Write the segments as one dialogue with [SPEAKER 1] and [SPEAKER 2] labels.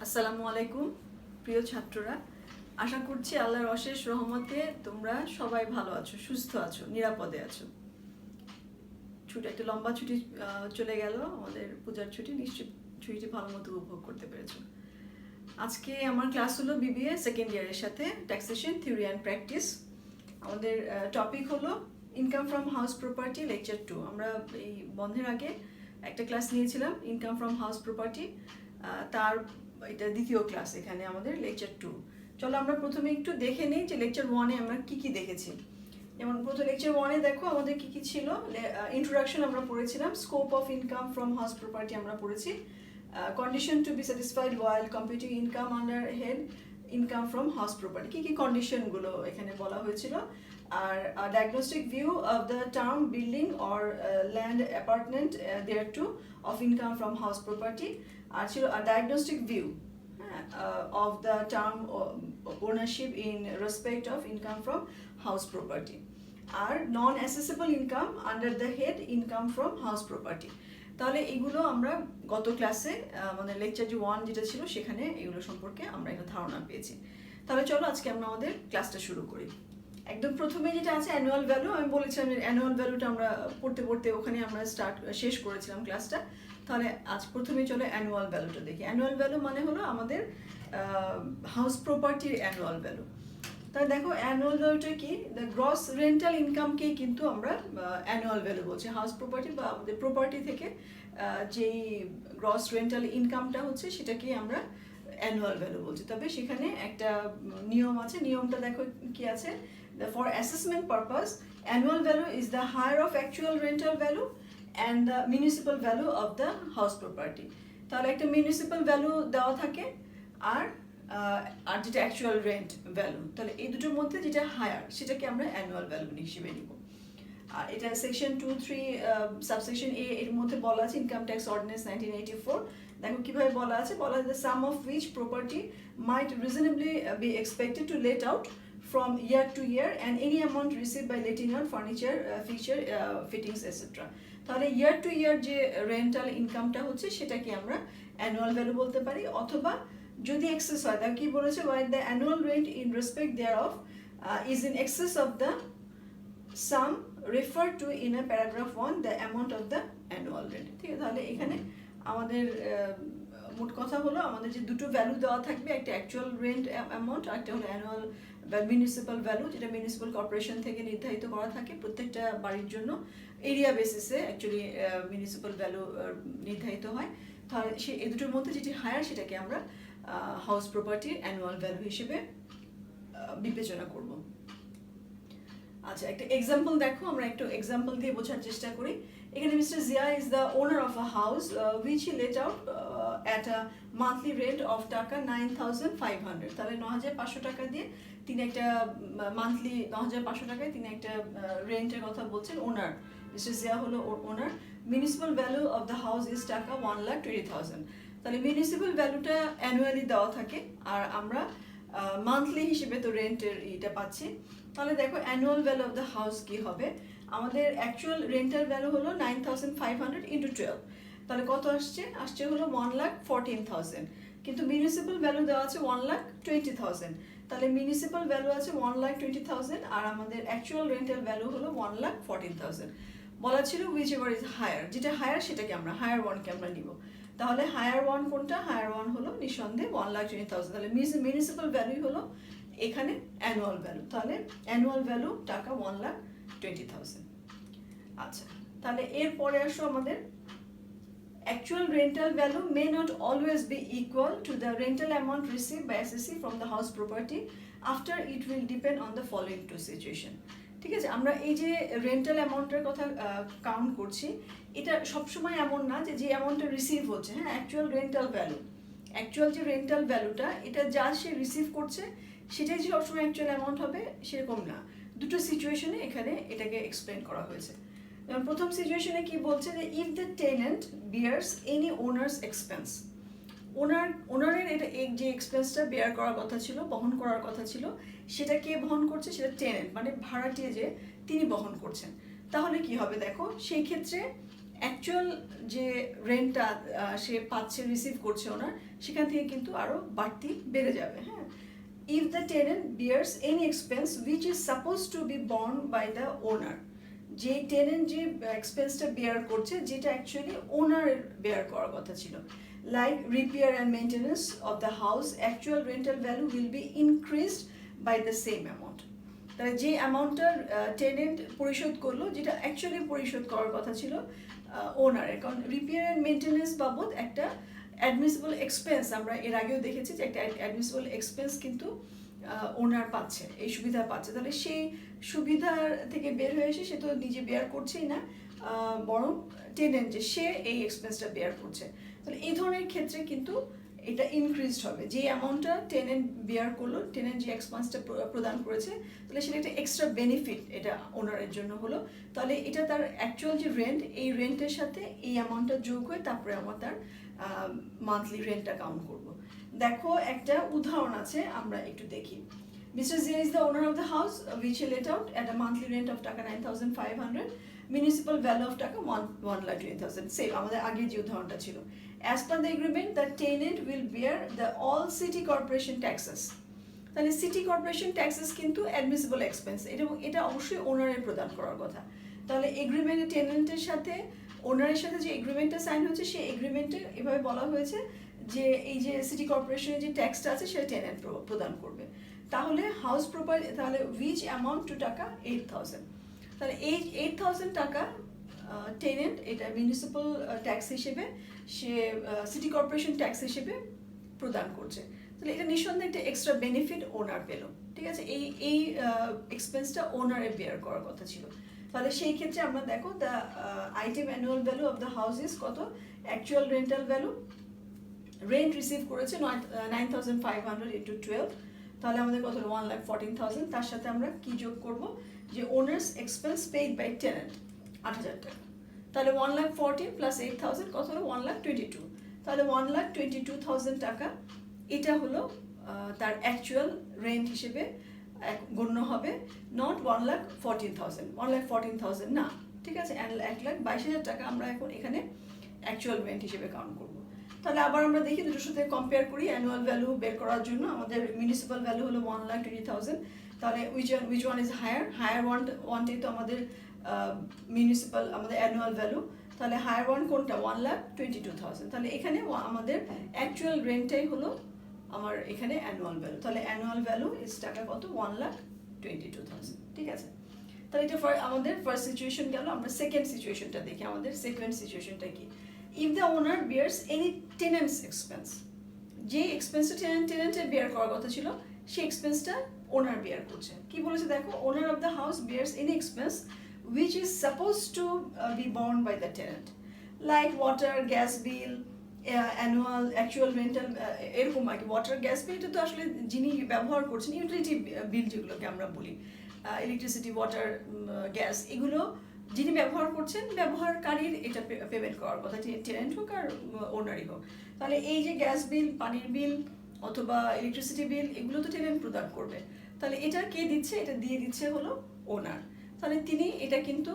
[SPEAKER 1] আসসালামু আলাইকুম প্রিয় ছাত্ররা, আশা করছি আল্লাহর অশেষ রহমতে তোমরা সবাই ভালো আছো, সুস্থ আছো, নিরাপদে আছো। একটা লম্বা ছুটি চলে গেল, আমাদের পূজার ছুটি। নিশ্চয়ই ছুটিটি ভালো মতো উপভোগ করতে পেরেছো। আজকে আমার ক্লাস হলো বিবিএ সেকেন্ড ইয়ারের সাথে ট্যাক্সেশন থিওরি অ্যান্ড প্র্যাকটিস। আমাদের টপিক হলো income from house property lecture 2। আমরা এই বন্ধের আগে একটা ক্লাস নিয়েছিলাম ইনকাম ফ্রম হাউস প্রপার্টি, তার এটা দ্বিতীয় ক্লাস, এখানে আমাদের লেকচার 2। চলো আমরা প্রথমে একটু দেখে নিই যে লেকচার 1-এ আমরা কি কি দেখেছি। যেমন প্রথম লেকচার 1-এ দেখো আমাদের কি কি ছিল। ইন্ট্রোডাকশন আমরা পড়েছিলাম, scope of income from house property আমরা পড়েছি, condition to be satisfied while computing income under head income from house property, কি কি কন্ডিশনগুলো এখানে বলা হয়েছিল। আর diagnostic view of the term building or land apartment thereto of income from house property. আর ছিল diagnostic view of the term ownership in respect of income from house property আর non assessable income under the head income from house property. তাহলে এগুলো আমরা গত ক্লাসে মানে lecture যে 1 যেটা ছিল সেখানে এগুলো সম্পর্কে আমরা একটা ধারণা পেয়েছি। তাহলে চলো আজকে আমরা আমাদের ক্লাসটা শুরু করি। একদম প্রথমে যেটা আছে অ্যানুয়াল ভ্যালু, আমি বলেছিলাম অ্যানুয়াল ভ্যালুটা আমরা পড়তে পড়তে ওখানে আমরা শেষ করেছিলাম ক্লাসটা। তাহলে আজ প্রথমে চলো অ্যানুয়াল ভ্যালুটা দেখি। অ্যানুয়াল ভ্যালু মানে হলো আমাদের হাউস প্রপার্টির অ্যানুয়াল ভ্যালু। তাহলে দেখো অ্যানুয়াল ভ্যালুটা কি, দ্য গ্রস রেন্টাল ইনকামকেই কিন্তু আমরা অ্যানুয়াল ভ্যালু বলছি। হাউস প্রপার্টি বা আমাদের প্রপার্টি থেকে যেই গ্রস রেন্টাল ইনকামটা হচ্ছে সেটাকেই আমরা অ্যানুয়াল ভ্যালু বলছি। তবে সেখানে একটা নিয়ম আছে, নিয়মটা দেখো কি আছে। For assessment purpose annual value is the higher of actual rental value and the municipal value of the house property. তাহলে একটা মিউনিসিপ্যাল ভ্যালু দেওয়া থাকে আর যেটা অ্যাকচুয়াল রেন্ট ভ্যালু, তাহলে এই দুটোর মধ্যে যেটা হায়ার সেটাকে আমরা অ্যানুয়াল ভ্যালু হিসেবে নিব। আর এটা সেকশন 2-3 সাবসেকশন এ এর মধ্যে বলা আছে ইনকাম ট্যাক্স অর্ডিন্যান্স 1984। দেখো কিভাবে বলা আছে, বলা আছে some of which property might reasonably be expected to let out from year to year and any amount received by letting out furniture, fixture, fittings, etc. তাহলে ইয়ার টু ইয়ার যে রেন্টাল ইনকামটা হচ্ছে সেটাকে আমরা অ্যানুয়াল ভ্যালু বলতে পারি। অথবা যদি এক্সেস হয়, তাহলে কি বলেছে, while the annual rent in respect thereof is in excess of the sum referred to in a paragraph 1 the amount of the annual rent। ঠিক আছে, তাহলে এখানে আমাদের মোট কথা হলো আমাদের যে দুটো ভ্যালু দেওয়া থাকবে, একটা অ্যাকচুয়াল রেন্ট অ্যামাউন্ট আর একটা হলো অ্যানুয়াল মিউনিসিপ্যাল ভ্যালু, যেটা মিউনিসিপ্যাল কর্পোরেশন থেকে নির্ধারিত করা থাকে প্রত্যেকটা বাড়ির জন্য। এরিয়া বেসিসে অ্যাকচুয়ালি মিউনিসিপ্যাল ভ্যালু নির্ধারিত হয়। তাহলে এই দুটোর মধ্যে যেটি হায়ার সেটাকে আমরা হাউস প্রপার্টির অ্যানুয়াল ভ্যালু হিসেবে বিবেচনা করব। আচ্ছা, একটা এক্সাম্পল দেখো, আমরা একটু এক্সাম্পল দিয়ে বোঝার চেষ্টা করি। এখানে mister Zia is the owner of a house which he let out at a monthly rent of টাকা 9,500। তাহলে 9,500 টাকা দিয়ে তিনি একটা মান্থলি 9,500 টাকায় তিনি একটা রেন্টের কথা বলছেন। ওনার মিস্টার জিয়া হলো owner. Municipal value of the house is taka 1,20,000। তাহলে মিউনিসিপ্যাল ভ্যালুটা অ্যানুয়ালি দেওয়া থাকে আর আমরা মান্থলি হিসেবে তো রেন্টের এটা পাচ্ছি। তাহলে দেখো annual value of the house কি হবে, আমাদের অ্যাকচুয়াল রেন্টাল ভ্যালু হলো 9,500 ইন্টু 12। তাহলে কত আসছে হলো 1,14,000। কিন্তু মিউনিসিপ্যাল ভ্যালু দেওয়া আছে 1,20,000। তাহলে মিউনিসিপ্যাল ভ্যালু আছে 1,20,000 আর আমাদের অ্যাকচুয়াল রেন্টাল ভ্যালু হলো 1,14,000। বলা ছিল হুইচ এভার ইজ হায়ার, যেটা হায়ার সেটাকে আমরা হায়ার ওয়ানকে আমরা নিব। তাহলে হায়ার ওয়ান কোনটা, হায়ার ওয়ান হলো নিঃসন্দেহে 1,20,000। তাহলে মিউনিসিপ্যাল ভ্যালুই হলো এখানে অ্যানুয়াল ভ্যালু। তাহলে অ্যানুয়াল ভ্যালু টাকা 1,20,000। আচ্ছা, তাহলে এরপরে আসো আমাদের actual rental value may not always be equal to the rental amount received by SSC from the house property. After it will depend on the following two situation. ঠিক আছে, আমরা এই যে রেন্টাল অ্যামাউন্টের কথা কাউন্ট করছি, এটা সবসময় এমন না যে অ্যামাউন্টটা রিসিভ হচ্ছে, হ্যাঁ অ্যাকচুয়াল রেন্টাল ভ্যালু, অ্যাকচুয়াল যে রেন্টাল ভ্যালুটা এটা যা সে রিসিভ করছে সেটাই যে সবসময় অ্যাকচুয়াল অ্যামাউন্ট হবে সেরকম না। দুটো সিচুয়েশনে এখানে এটাকে এক্সপ্লেন করা হয়েছে। প্রথম সিচুয়েশনে কি বলছে যে if the tenant bears any owner's expense, ওনারের এটা যে এক্সপেন্সটা বেয়ার করার কথা ছিল, বহন করার কথা ছিল, সেটা কে বহন করছে, সেটা টেনেন্ট মানে ভাড়াটিয়া যে তিনি বহন করছেন। তাহলে কি হবে দেখো, সেই ক্ষেত্রে অ্যাকচুয়াল যে রেন্টটা সে পাচ্ছে, রিসিভ করছে ওনার, সেখান থেকে কিন্তু আরও বাড়তি বেড়ে যাবে। হ্যাঁ, if the tenant bears any expense which is suppose to be borne by the owner, যে টেনেন্ট যে এক্সপেন্সটা বেয়ার করছে যেটা অ্যাকচুয়ালি ওনারের বেয়ার করার কথা ছিল, like repair and maintenance of the house, actual rental value will be increased by the same amount. তাহলে যে অ্যামাউন্টটা টেনেন্ট পরিশোধ করলো, যেটা অ্যাকচুয়ালি পরিশোধ করার কথা ছিল ওনারের, কারণ রিপেয়ার অ্যান্ড মেনটেন্যান্স বাবদ একটা অ্যাডমিসিবল এক্সপেন্স, আমরা এর আগেও দেখেছি যে একটা অ্যাডমিসিবল এক্সপেন্স কিন্তু ওনার পাচ্ছে, এই সুবিধা পাচ্ছে। তাহলে সেই সুবিধার থেকে বের হয়ে এসে সে তো নিজে বেয়ার করছেই না, বরং টেনেন্ট যে সে এই এক্সপেন্সটা বেয়ার করছে। তাহলে এই ধরনের ক্ষেত্রে কিন্তু এটা ইনক্রিজড হবে, যে অ্যামাউন্টটা টেনেন্ট বেয়ার করলো, টেনেন্ট যে এক্সপেন্সটা প্রদান করেছে, তাহলে সেটা একটা এক্সট্রা বেনিফিট এটা ওনারের জন্য হলো। তাহলে এটা তার অ্যাকচুয়াল যে রেন্ট, এই রেন্টের সাথে এই অ্যামাউন্টটা যোগ হয়ে তারপরে আমরা তার মান্থলি রেন্টটা কাউন্ট করবো। দেখো একটা উদাহরণ আছে, আমরা একটু দেখি। Mr. Zia is the owner of the house which he let out at a monthly rent of টাকা 9,500, municipal value of টাকা 1,20,000, same আমাদের আগে যে উদাহরণটা ছিল। As per the agreement, the tenant will bear the all city corporation taxes. তাহলে city corporation taxes কিন্তু admissible expense, এটা অবশ্যই ওনারের প্রদান করার কথা। তাহলে এগ্রিমেন্টে টেনেন্টের সাথে ওনারের সাথে যে এগ্রিমেন্টটা সাইন হয়েছে, সেই এগ্রিমেন্টে এভাবে বলা হয়েছে যে এই যে সিটি কর্পোরেশনের যে ট্যাক্সটা আছে সেটা টেনেন্ট প্রদান করবে। তাহলে হাউস প্রপার্টি, তাহলে উইচ অ্যামাউন্ট টু টাকা 8,000। তাহলে এই 8,000 টাকা টেনেন্ট এটা মিউনিসিপ্যাল ট্যাক্স হিসেবে, সে সিটি কর্পোরেশন ট্যাক্স হিসেবে প্রদান করছে। তাহলে এটা নিঃসন্দেহে একটা এক্সট্রা বেনিফিট ওনার পেল। ঠিক আছে, এই এক্সপেন্সটা ওনারে বেয়ার করার কথা ছিল। তাহলে সেই ক্ষেত্রে আমরা দেখো the item annual value of the house is কত, actual rental value, rent receive করেছে 9,500 ইন্টু 12, তাহলে আমাদের কত হলো 1,14,000। তার সাথে আমরা কি যোগ করব, যে owner's expense paid by tenant 8,000 টাকা, তাহলে 1,14,000 প্লাস 8,000 কত হলো 1,22,000। তাহলে 1,22,000 টাকা এটা হলো তার অ্যাকচুয়াল রেন্ট হিসেবে গণ্য হবে, নট 1,14,000, 1,14,000 না। ঠিক আছে, 1,22,000 টাকা আমরা এখন এখানে অ্যাকচুয়াল রেন্ট হিসেবে কাউন্ট করব। তাহলে আবার আমরা দেখি দুটোর সাথে কম্পেয়ার করি। অ্যানুয়াল ভ্যালু বের করার জন্য আমাদের মিউনিসিপ্যাল ভ্যালু হলো 1,20,000, তাহলে উইচ ওয়ান ইজ হায়ার ওয়ানটাই তো আমাদের মিউনিসিপ্যাল, আমাদের অ্যানুয়াল ভ্যালু। তাহলে হায়ার ওয়ান কোনটা, 1,22,000। তাহলে এখানে আমাদের অ্যাকচুয়াল রেন্টটাই হলো আমার এখানে অ্যানুয়াল ভ্যালু। তাহলে অ্যানুয়াল ভ্যালু ইজ টাকা কত, 1,22,000। ঠিক আছে, তাহলে এটা আমাদের ফার্স্ট সিচুয়েশন গেল। আমরা সেকেন্ড সিচুয়েশনটা দেখি, আমাদের সেকেন্ড সিচুয়েশনটা কি। If the owner bears any tenant's expense, যে এক্সপেন্সটা টেনেন্টের বেয়ার করার কথা ছিল, সেই এক্সপেন্সটা ওনার বেয়ার করছে। কি বলেছে দেখো, owner of the house bears any expense which is supposed to be borne by the tenant, like water, gas bill, annual, actual rental, এরকম আর কি। ওয়াটার, গ্যাস বিল এটা তো আসলে যিনি ব্যবহার করছেন, ইউটিলিটি বিল যেগুলোকে আমরা বলি, ইলেকট্রিসিটি, ওয়াটার, গ্যাস, এগুলো যিনি ব্যবহার করছেন, ব্যবহারকারীর এটা পেমেন্ট করার কথা, টেনেন্ট হোক আর ওনারই হোক। তাহলে এই যে গ্যাস বিল, পানির বিল অথবা ইলেকট্রিসিটি বিল, এগুলো তো টেনেন্ট প্রদান করবে। তাহলে এটা কে দিচ্ছে, এটা দিয়ে দিচ্ছে হলো ওনার। তাহলে তিনি এটা কিন্তু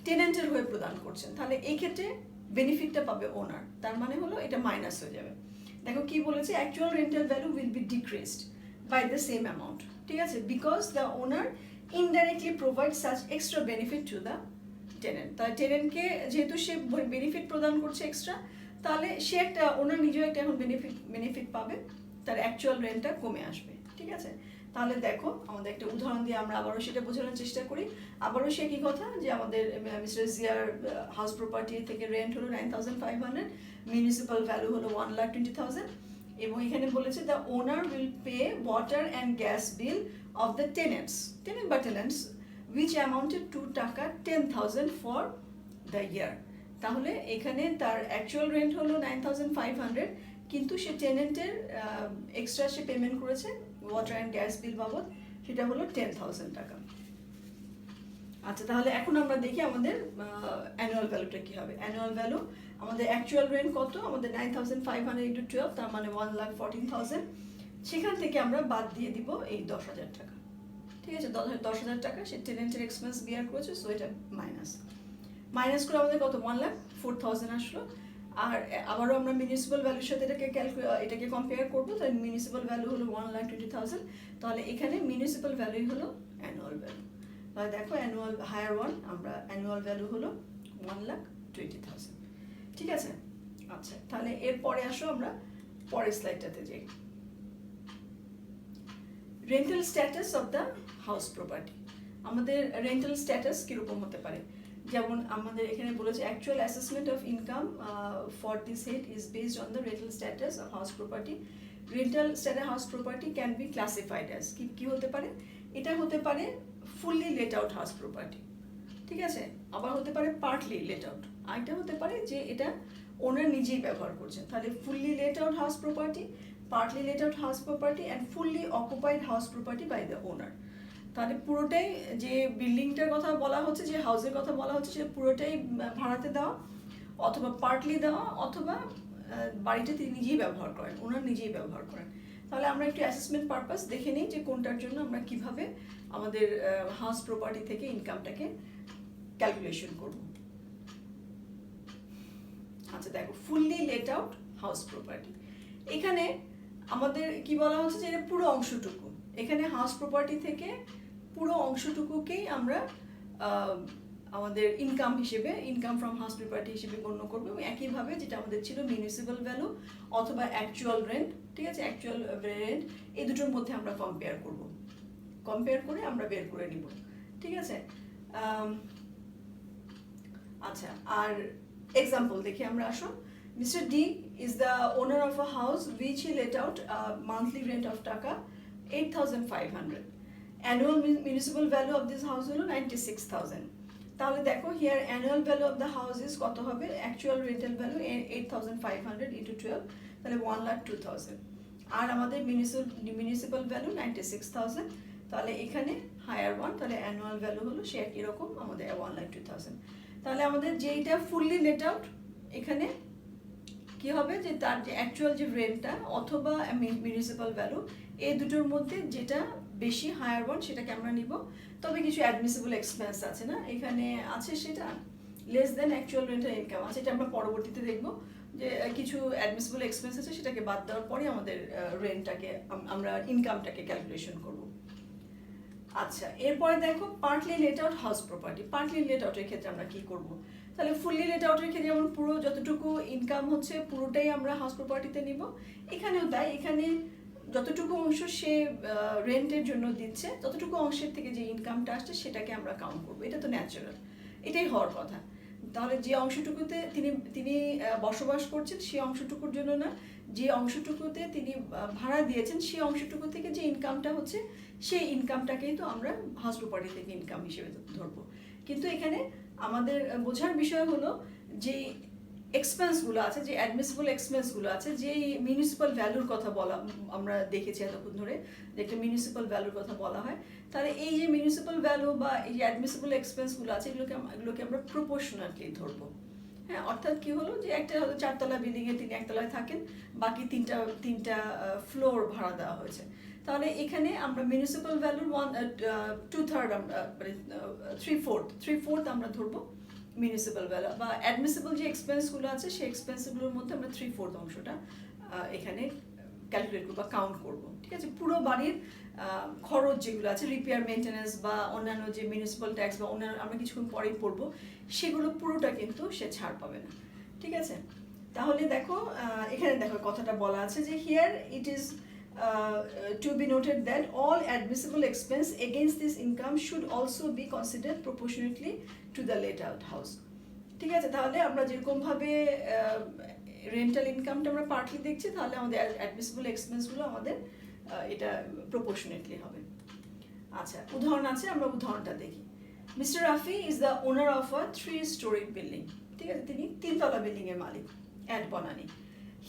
[SPEAKER 1] টেনেন্টের হয়ে প্রদান করছেন। তাহলে এই ক্ষেত্রে বেনিফিটটা পাবে ওনার, তার মানে হলো এটা মাইনাস হয়ে যাবে। দেখো কি বলেছে, actual rental value will be decreased by the same amount. ঠিক আছে, because the owner indirectly provide such extra benefit to the tenant. তাই টেনেন্টকে যেহেতু সে বেনিফিট প্রদান করছে এক্সট্রা, তাহলে সে একটা, ওনার নিজেও একটা এখন বেনিফিট পাবে, তার অ্যাকচুয়াল রেন্টটা কমে আসবে। ঠিক আছে, তাহলে দেখো আমাদের একটা উদাহরণ দিয়ে আমরা আবারও সেটা বোঝানোর চেষ্টা করি। আবারও সে কি কথা, যে আমাদের মিস্টার জিয়ার হাউস প্রপার্টি থেকে রেন্ট হলো 9,500, মিউনিসিপ্যাল ভ্যালু হলো 1,20,000, এবং এখানে বলেছে the owner will pay water and gas bill of the tenant বা টেনেন্টস which amounted to টাকা 10,000 for the year। তাহলে এখানে তার অ্যাকচুয়াল রেন্ট হলো 9,500, কিন্তু সে টেনেন্টের এক্সট্রা সে পেমেন্ট করেছে ওয়াটার অ্যান্ড গ্যাস বিল বাবদ, সেটা হলো 10,000 টাকা। আচ্ছা, তাহলে এখন আমরা দেখি আমাদের অ্যানুয়াল ভ্যালুটা কি হবে। অ্যানুয়াল ভ্যালু আমাদের অ্যাকচুয়াল রেন্ট কত, আমাদের 9,500 ইন্টু 12, তার মানে 1,14,000। সেখান থেকে আমরা বাদ দিয়ে দিব এই 10,000 টাকা। ঠিক আছে, 10,000 টাকা সে টেনেন্টের এক্সপেন্স বিয়ার করেছে, সো এটা মাইনাস। মাইনাস করে আমাদের কত 1,04,000 আসলো। আর আবারও আমরা মিউনিসিপ্যাল ভ্যালুর সাথে এটাকে কম্পেয়ার করবো, তাহলে মিউনিসিপ্যাল ভ্যালু হলো 1,20,000, তাহলে এখানে মিউনিসিপ্যাল ভ্যালুই হলো অ্যানুয়াল ভ্যালু। তাহলে দেখো অ্যানুয়াল হায়ার ওয়ান, আমরা অ্যানুয়াল ভ্যালু হলো 1,20,000। ঠিক আছে, আচ্ছা তাহলে এরপরে আসো আমরা পরের স্লাইডটাতে যাই। Rental status of the house property. আমাদের রেন্টাল স্ট্যাটাস কীরকম হতে পারে, যেমন আমাদের এখানে বলেছে actual assessment of income for this head is based on the rental status of house property. Rental status house property can be classified as, কি হতে পারে, এটা হতে পারে fully let out house property, ঠিক আছে, আবার হতে পারে পার্টলি লেট আউট, আর এটা হতে পারে যে এটা ওনার নিজেই ব্যবহার করছেন। তাহলে fully let out house property, partly let out house property and fully occupied house property by the owner. তাহলে পুরোটাই যে বিল্ডিংটার কথা বলা হচ্ছে, যে হাউসের কথা বলা হচ্ছে, সেটা পুরোটাই ভাড়াতে দেওয়া, অথবা পার্টলি দেওয়া, অথবা বাড়িটা তিনি নিজেই ব্যবহার করেন, ওনার নিজেই ব্যবহার করেন। তাহলে আমরা একটু অ্যাসেসমেন্ট পারপাস দেখে নিই যে কোনটার জন্য আমরা কিভাবে আমাদের হাউস প্রপার্টি থেকে ইনকামটাকে ক্যালকুলেশন করব। আচ্ছা দেখো, fully let out house property, এখানে আমাদের কি বলা হচ্ছে যে এটা পুরো অংশটুকু, এখানে হাউস প্রপার্টি থেকে পুরো অংশটুকুকেই আমরা আমাদের ইনকাম হিসেবে, ইনকাম ফ্রম হাউস প্রপার্টি হিসেবে গণ্য করবো। একইভাবে যেটা আমাদের ছিল মিউনিসিপ্যাল ভ্যালু অথবা অ্যাকচুয়াল রেন্ট, ঠিক আছে, অ্যাকচুয়াল রেন্ট, এই দুটোর মধ্যে আমরা কম্পেয়ার করব, কম্পেয়ার করে আমরা বের করে নিব, ঠিক আছে। আচ্ছা, আর এক্সাম্পল দেখি আমরা। আসো, Mr. D is the owner of a house which he let out a monthly rent of টাকা 8,500. Annual municipal value of this house হলো 96,000. তাহলে দেখো, here annual value of the house is কত হবে, actual rental value 8,500 into 12, তাহলে 1,02,000, আর আমাদের municipal value 96,000, তাহলে এখানে হায়ার ওয়ান, তাহলে অ্যানুয়াল ভ্যালু হলো সে একই রকম আমাদের 1,02,000। তাহলে আমাদের যেইটা ফুললি লেট আউট, এখানে কি হবে যে তার যে অ্যাকচুয়াল যে রেন্টটা অথবা মিউনিসিপ্যাল ভ্যালু, এই দুটোর মধ্যে যেটা বেশি হায়ার ওয়ান সেটাকে আমরা নিব। তবে কিছু অ্যাডমিসিবল এক্সপেন্স আছে না, এখানে আছে সেটা less than actual rental income আছে, এটা আমরা পরবর্তীতে দেখব যে কিছু অ্যাডমিসিবল এক্সপেন্স আছে, সেটাকে বাদ দেওয়ার পরে আমাদের রেন্টটাকে আমরা ইনকামটাকে ক্যালকুলেশন করব। আচ্ছা, এরপরে দেখো partly let out house property. Partly let আউটের ক্ষেত্রে আমরা কি করব, তাহলে ফুললি লেট আউটের ক্ষেত্রে যেমন পুরো যতটুকু ইনকাম হচ্ছে পুরোটাই আমরা হাউস প্রপার্টিতে নিব, এখানেও তাই, এখানে যতটুকু অংশ সে রেন্টের জন্য দিচ্ছে ততটুকু অংশের থেকে যে ইনকামটা আসছে সেটাকে আমরা কাউন্ট করবো, এটা তো ন্যাচারাল, এটাই হওয়ার কথা। তাহলে যে অংশটুকুতে তিনি বসবাস করছেন সেই অংশটুকুর জন্য না, যে অংশটুকুতে তিনি ভাড়া দিয়েছেন সেই অংশটুকু থেকে যে ইনকামটা হচ্ছে সেই ইনকামটাকেই তো আমরা হাউস প্রপার্টি থেকে ইনকাম হিসেবে ধরবো। কিন্তু এখানে আমাদের বোঝার বিষয় হলো যে এক্সপেন্সগুলো আছে, যে অ্যাডমিসিবল এক্সপেন্সগুলো আছে, যে মিউনিসিপ্যাল ভ্যালুর কথা বলা আমরা দেখেছি এতক্ষণ ধরে, যে একটা মিউনিসিপ্যাল ভ্যালুর কথা বলা হয়, তাহলে এই যে মিউনিসিপ্যাল ভ্যালু বা এই যে অ্যাডমিসিবল এক্সপেন্সগুলো আছে এগুলোকে আমরা প্রপোর্শনালি ধরবো। হ্যাঁ, অর্থাৎ কি হলো যে একটা হয়তো 4তলা বিল্ডিংয়ে তিনি একতলায় থাকেন, বাকি তিনটা ফ্লোর ভাড়া দেওয়া হয়েছে, তাহলে এখানে আমরা মিউনিসিপ্যাল ভ্যালুর 2/3 আমরা মানে 3/4 আমরা ধরবো মিউনিসিপ্যাল ভ্যালু, বা অ্যাডমিসিবল যে এক্সপেন্সগুলো আছে সেই এক্সপেন্সগুলোর মধ্যে আমরা 3/4 অংশটা এখানে ক্যালকুলেট করবো বা কাউন্ট করবো, ঠিক আছে। পুরো বাড়ির খরচ যেগুলো আছে, রিপেয়ার মেনটেন্যান্স বা অন্যান্য যে মিউনিসিপ্যাল ট্যাক্স বা অন্যান্য আমরা কিছুক্ষণ পরেই পড়বো, সেগুলো পুরোটা কিন্তু সে ছাড় পাবে না, ঠিক আছে। তাহলে দেখো, এখানে দেখো কথাটা বলা আছে যে here it is to be noted that all admissible expense against this income should also be considered proportionately to the let out house, ঠিক আছে। তাহলে আমরা যেরকমভাবে রেন্টাল ইনকামটা আমরা পার্টলি দেখছি, তাহলে আমাদের অ্যাডমিসিবল এক্সপেন্সগুলো আমাদের এটা প্রপোর্শনেটলি হবে। আচ্ছা, উদাহরণ আছে, আমরা উদাহরণটা দেখি। Mister Rafi is the owner of a 3-story building, ঠিক আছে, তিনি 3তলা বিল্ডিংয়ের মালিক at Banani.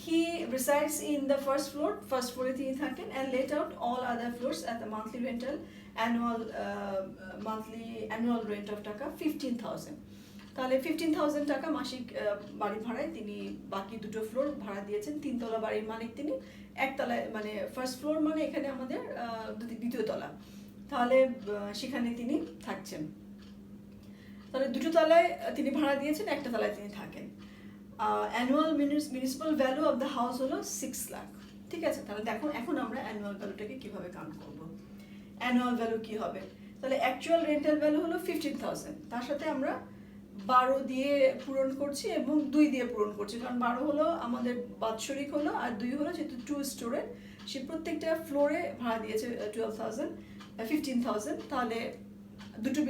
[SPEAKER 1] He resides in the first floor তিনি থাকেন, and let out all other floors at the monthly rental annual rent of টাকা 15,000। তাহলে 15,000 টাকা মাসিক বাড়ি ভাড়ায় তিনি বাকি দুটো ফ্লোর ভাড়া দিয়েছেন। 3তলা বাড়ির মালিক তিনি, একতলায় মানে ফার্স্ট ফ্লোর মানে এখানে আমাদের 2য় তলা, তাহলে সেখানে তিনি থাকছেন। তাহলে দুটো তলায় তিনি ভাড়া দিয়েছেন, একটা তলায় তিনি থাকেন। Annual municipal value of the house হলো 6 লাখ। ঠিক আছে, তাহলে দেখো এখন আমরা অ্যানুয়াল ভ্যালুটাকে কিভাবে কাউন্ট করব। অ্যানুয়াল ভ্যালু কি হবে, তাহলে অ্যাকচুয়াল রেন্টাল ভ্যালু হলো 15,000, তার সাথে আমরা 12 দিয়ে পূরণ করছি এবং 2 দিয়ে পূরণ করছি, কারণ 12 হলো আমাদের বাৎসরিক হলো, আর 2 হলো যেহেতু 2 স্টোরের, সে প্রত্যেকটা ফ্লোরে ভাড়া দিয়েছে 15,000, তাহলে দুটো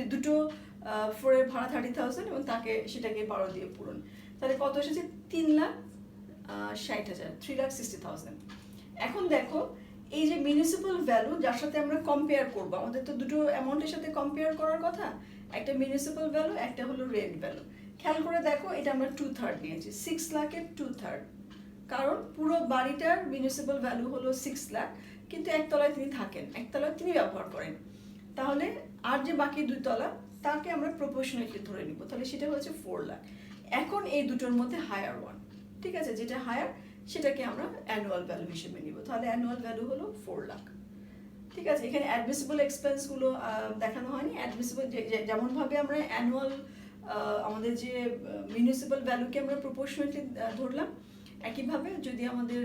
[SPEAKER 1] ফ্লোরের ভাড়া 30,000 এবং তাকে সেটাকে 12 দিয়ে পূরণ, তাহলে কত এসেছে 3,60,000, 3,60,000। এখন দেখো এই যে মিউনিসিপাল ভ্যালু যার সাথে আমরা কম্পেয়ার করবো, আমাদের তো দুটো অ্যামাউন্টের সাথে কম্পেয়ার করার কথা, একটা মিউনিসিপাল ভ্যালু, একটা হলো রেন্ট ভ্যালু। খেয়াল করে দেখো এটা আমরা 2/3 নিয়েছি, 6 লাখের 2/3, কারণ পুরো বাড়িটার মিউনিসিপাল ভ্যালু হলো 6 লাখ, কিন্তু একতলায় তিনি থাকেন, একতলায় তিনি ব্যবহার করেন, তাহলে আর যে বাকি 2 তলা তাকে আমরা প্রপোর্শনেটলি ধরে নিব, তাহলে সেটা হচ্ছে 4 লাখ। এখন এই দুটোর মধ্যে হায়ার ওয়ান, ঠিক আছে, যেটা হায়ার সেটাকে আমরা অ্যানুয়াল ভ্যালু হিসেবে নিব, তাহলে অ্যানুয়াল ভ্যালু হলো 4 লাখ। ঠিক আছে, এখানে অ্যাডমিসিবল এক্সপেন্সগুলো দেখানো হয়নি। অ্যাডমিসিবল যেমনভাবে আমরা অ্যানুয়াল আমাদের যে মিউনিসিপাল ভ্যালুকে আমরা প্রপোর্শনেটলি ধরলাম, একইভাবে যদি আমাদের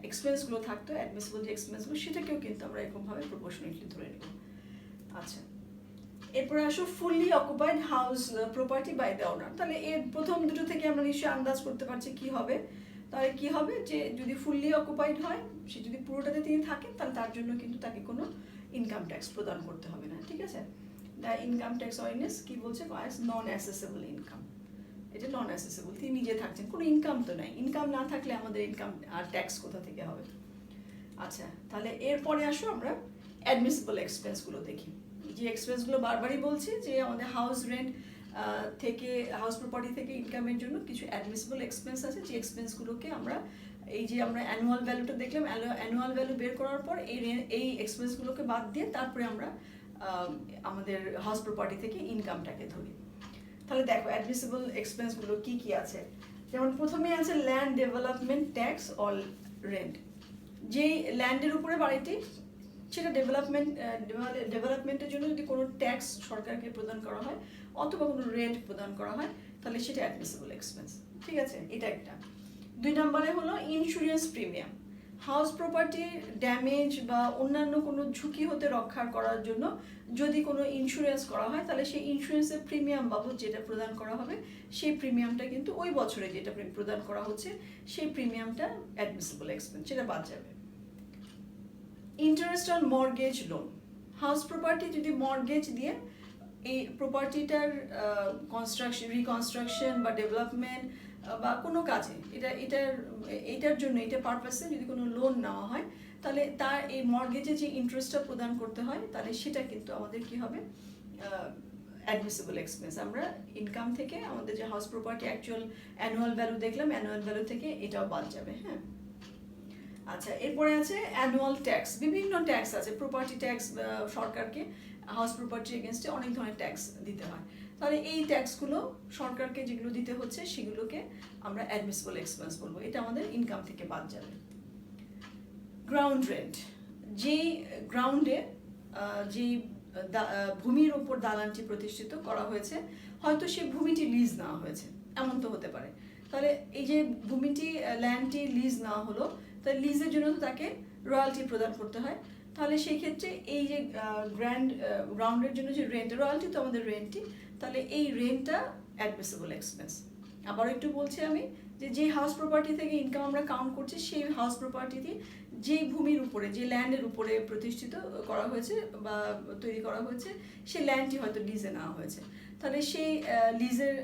[SPEAKER 1] এক্সপেন্সগুলো থাকতো, অ্যাডমিসিবল যে এক্সপেন্সগুলো, সেটাকেও কিন্তু আমরা এরকমভাবে প্রপোর্শনেটলি ধরে নেব। আচ্ছা, এরপরে আসো fully occupied house property by the owner. তাহলে এর প্রথম দুটো থেকে আমরা নিশ্চয়ই আন্দাজ করতে পারছি কি হবে। তাহলে কি হবে, যে যদি ফুললি অকুপাইড হয়, সে যদি পুরোটাতে তিনি থাকেন, তাহলে তার জন্য কিন্তু তাকে কোনো ইনকাম ট্যাক্স প্রদান করতে হবে না। ঠিক আছে, দ্য ইনকাম ট্যাক্স অর্ডিন্যান্স কি বলছে, নন অ্যাসেসেবল ইনকাম, এটা নন অ্যাসেসেবল, তিনি নিজে থাকছেন, কোনো ইনকাম তো নাই, ইনকাম না থাকলে আমাদের ইনকাম আর ট্যাক্স কোথা থেকে হবে। আচ্ছা, তাহলে এরপরে আসো আমরা অ্যাডমিসিবল এক্সপেন্সগুলো দেখি। যে এক্সপেন্সগুলো বারবারই বলছি যে আমাদের হাউস রেন্ট থেকে, হাউস প্রপার্টি থেকে ইনকামের জন্য কিছু অ্যাডমিসিবল এক্সপেন্স আছে, যে এক্সপেন্সগুলোকে আমরা এই যে আমরা অ্যানুয়াল ভ্যালুটা দেখলাম, অ্যানুয়াল ভ্যালু বের করার পর এই এক্সপেন্সগুলোকে বাদ দিয়ে তারপরে আমরা আমাদের হাউস প্রপার্টি থেকে ইনকামটাকে ধরি। তাহলে দেখো অ্যাডমিসিবল এক্সপেন্সগুলো কি কি আছে, যেমন প্রথমেই আছে land development tax or rent. যেই ল্যান্ডের উপরে বাড়িটি, সেটা ডেভেলপমেন্টের জন্য যদি কোনো ট্যাক্স সরকারকে প্রদান করা হয় অথবা কোনো রেন্ট প্রদান করা হয়, তাহলে সেটা অ্যাডমিসিবল এক্সপেন্স। ঠিক আছে, এটা একটা। 2 নম্বরে হলো insurance premium. House property damage বা অন্যান্য কোনো ঝুঁকি হতে রক্ষা করার জন্য যদি কোনো ইন্স্যুরেন্স করা হয়, তাহলে সেই ইন্স্যুরেন্সের প্রিমিয়াম বাবদ যেটা প্রদান করা হবে, সেই প্রিমিয়ামটা কিন্তু ওই বছরে যেটা প্রদান করা হচ্ছে সেই প্রিমিয়ামটা অ্যাডমিসিবল এক্সপেন্স, সেটা বাদ যাবে। Interest on mortgage loan. House property যদি মর্গেজ দিয়ে এই প্রপার্টিটার রিকনস্ট্রাকশন বা ডেভেলপমেন্ট বা কোনো কাজে এটার জন্য, এটা পারপাসে যদি কোনো লোন নেওয়া হয়, তাহলে তার এই মর্গেজে যে ইন্টারেস্টটা প্রদান করতে হয়, তাহলে সেটা কিন্তু আমাদের কি হবে, অ্যাডমিসিবল এক্সপেন্স। আমরা ইনকাম থেকে আমাদের যে house property actual annual value দেখলাম, অ্যানুয়াল ভ্যালু থেকে এটাও বাদ যাবে। হ্যাঁ, আচ্ছা, এরপরে আছে অ্যানুয়াল ট্যাক্স। বিভিন্ন ট্যাক্স আছে, প্রপার্টি ট্যাক্স, সরকারকে হাউস প্রপার্টি এগেনস্টে অনেক ধরনের ট্যাক্স দিতে হয়, তাহলে এই ট্যাক্সগুলো সরকারকে যেগুলো দিতে হচ্ছে সেগুলোকে আমরা অ্যাডমিসিবল এক্সপেন্স বলবো, এটা আমাদের ইনকাম থেকে বাদ যাবে। গ্রাউন্ড রেন্ট, যেই গ্রাউন্ডে যেই ভূমির ওপর দালানটি প্রতিষ্ঠিত করা হয়েছে, হয়তো সেই ভূমিটি লিজ নেওয়া হয়েছে, এমন তো হতে পারে, তাহলে এই যে ভূমিটি ল্যান্ডটি লিজ নেওয়া হলো, তাহলে লিজের জন্য তো তাকে রয়্যালটি প্রদান করতে হয়, তাহলে সেই ক্ষেত্রে এই যে গ্রাউন্ডের জন্য যে রেন্ট, রয়্যালটি তো আমাদের রেন্টই, তাহলে এই রেন্টটা অ্যাডমিসিবল এক্সপেন্স। আবার একটু বলছি আমি, যে হাউস প্রপার্টি থেকে ইনকাম আমরা কাউন্ট করছি, সেই হাউস প্রপার্টিতে যেই ভূমির উপরে, যে ল্যান্ডের উপরে প্রতিষ্ঠিত করা হয়েছে বা তৈরি করা হয়েছে, সেই ল্যান্ডটি হয়তো লিজে নেওয়া হয়েছে, তাহলে সেই লিজের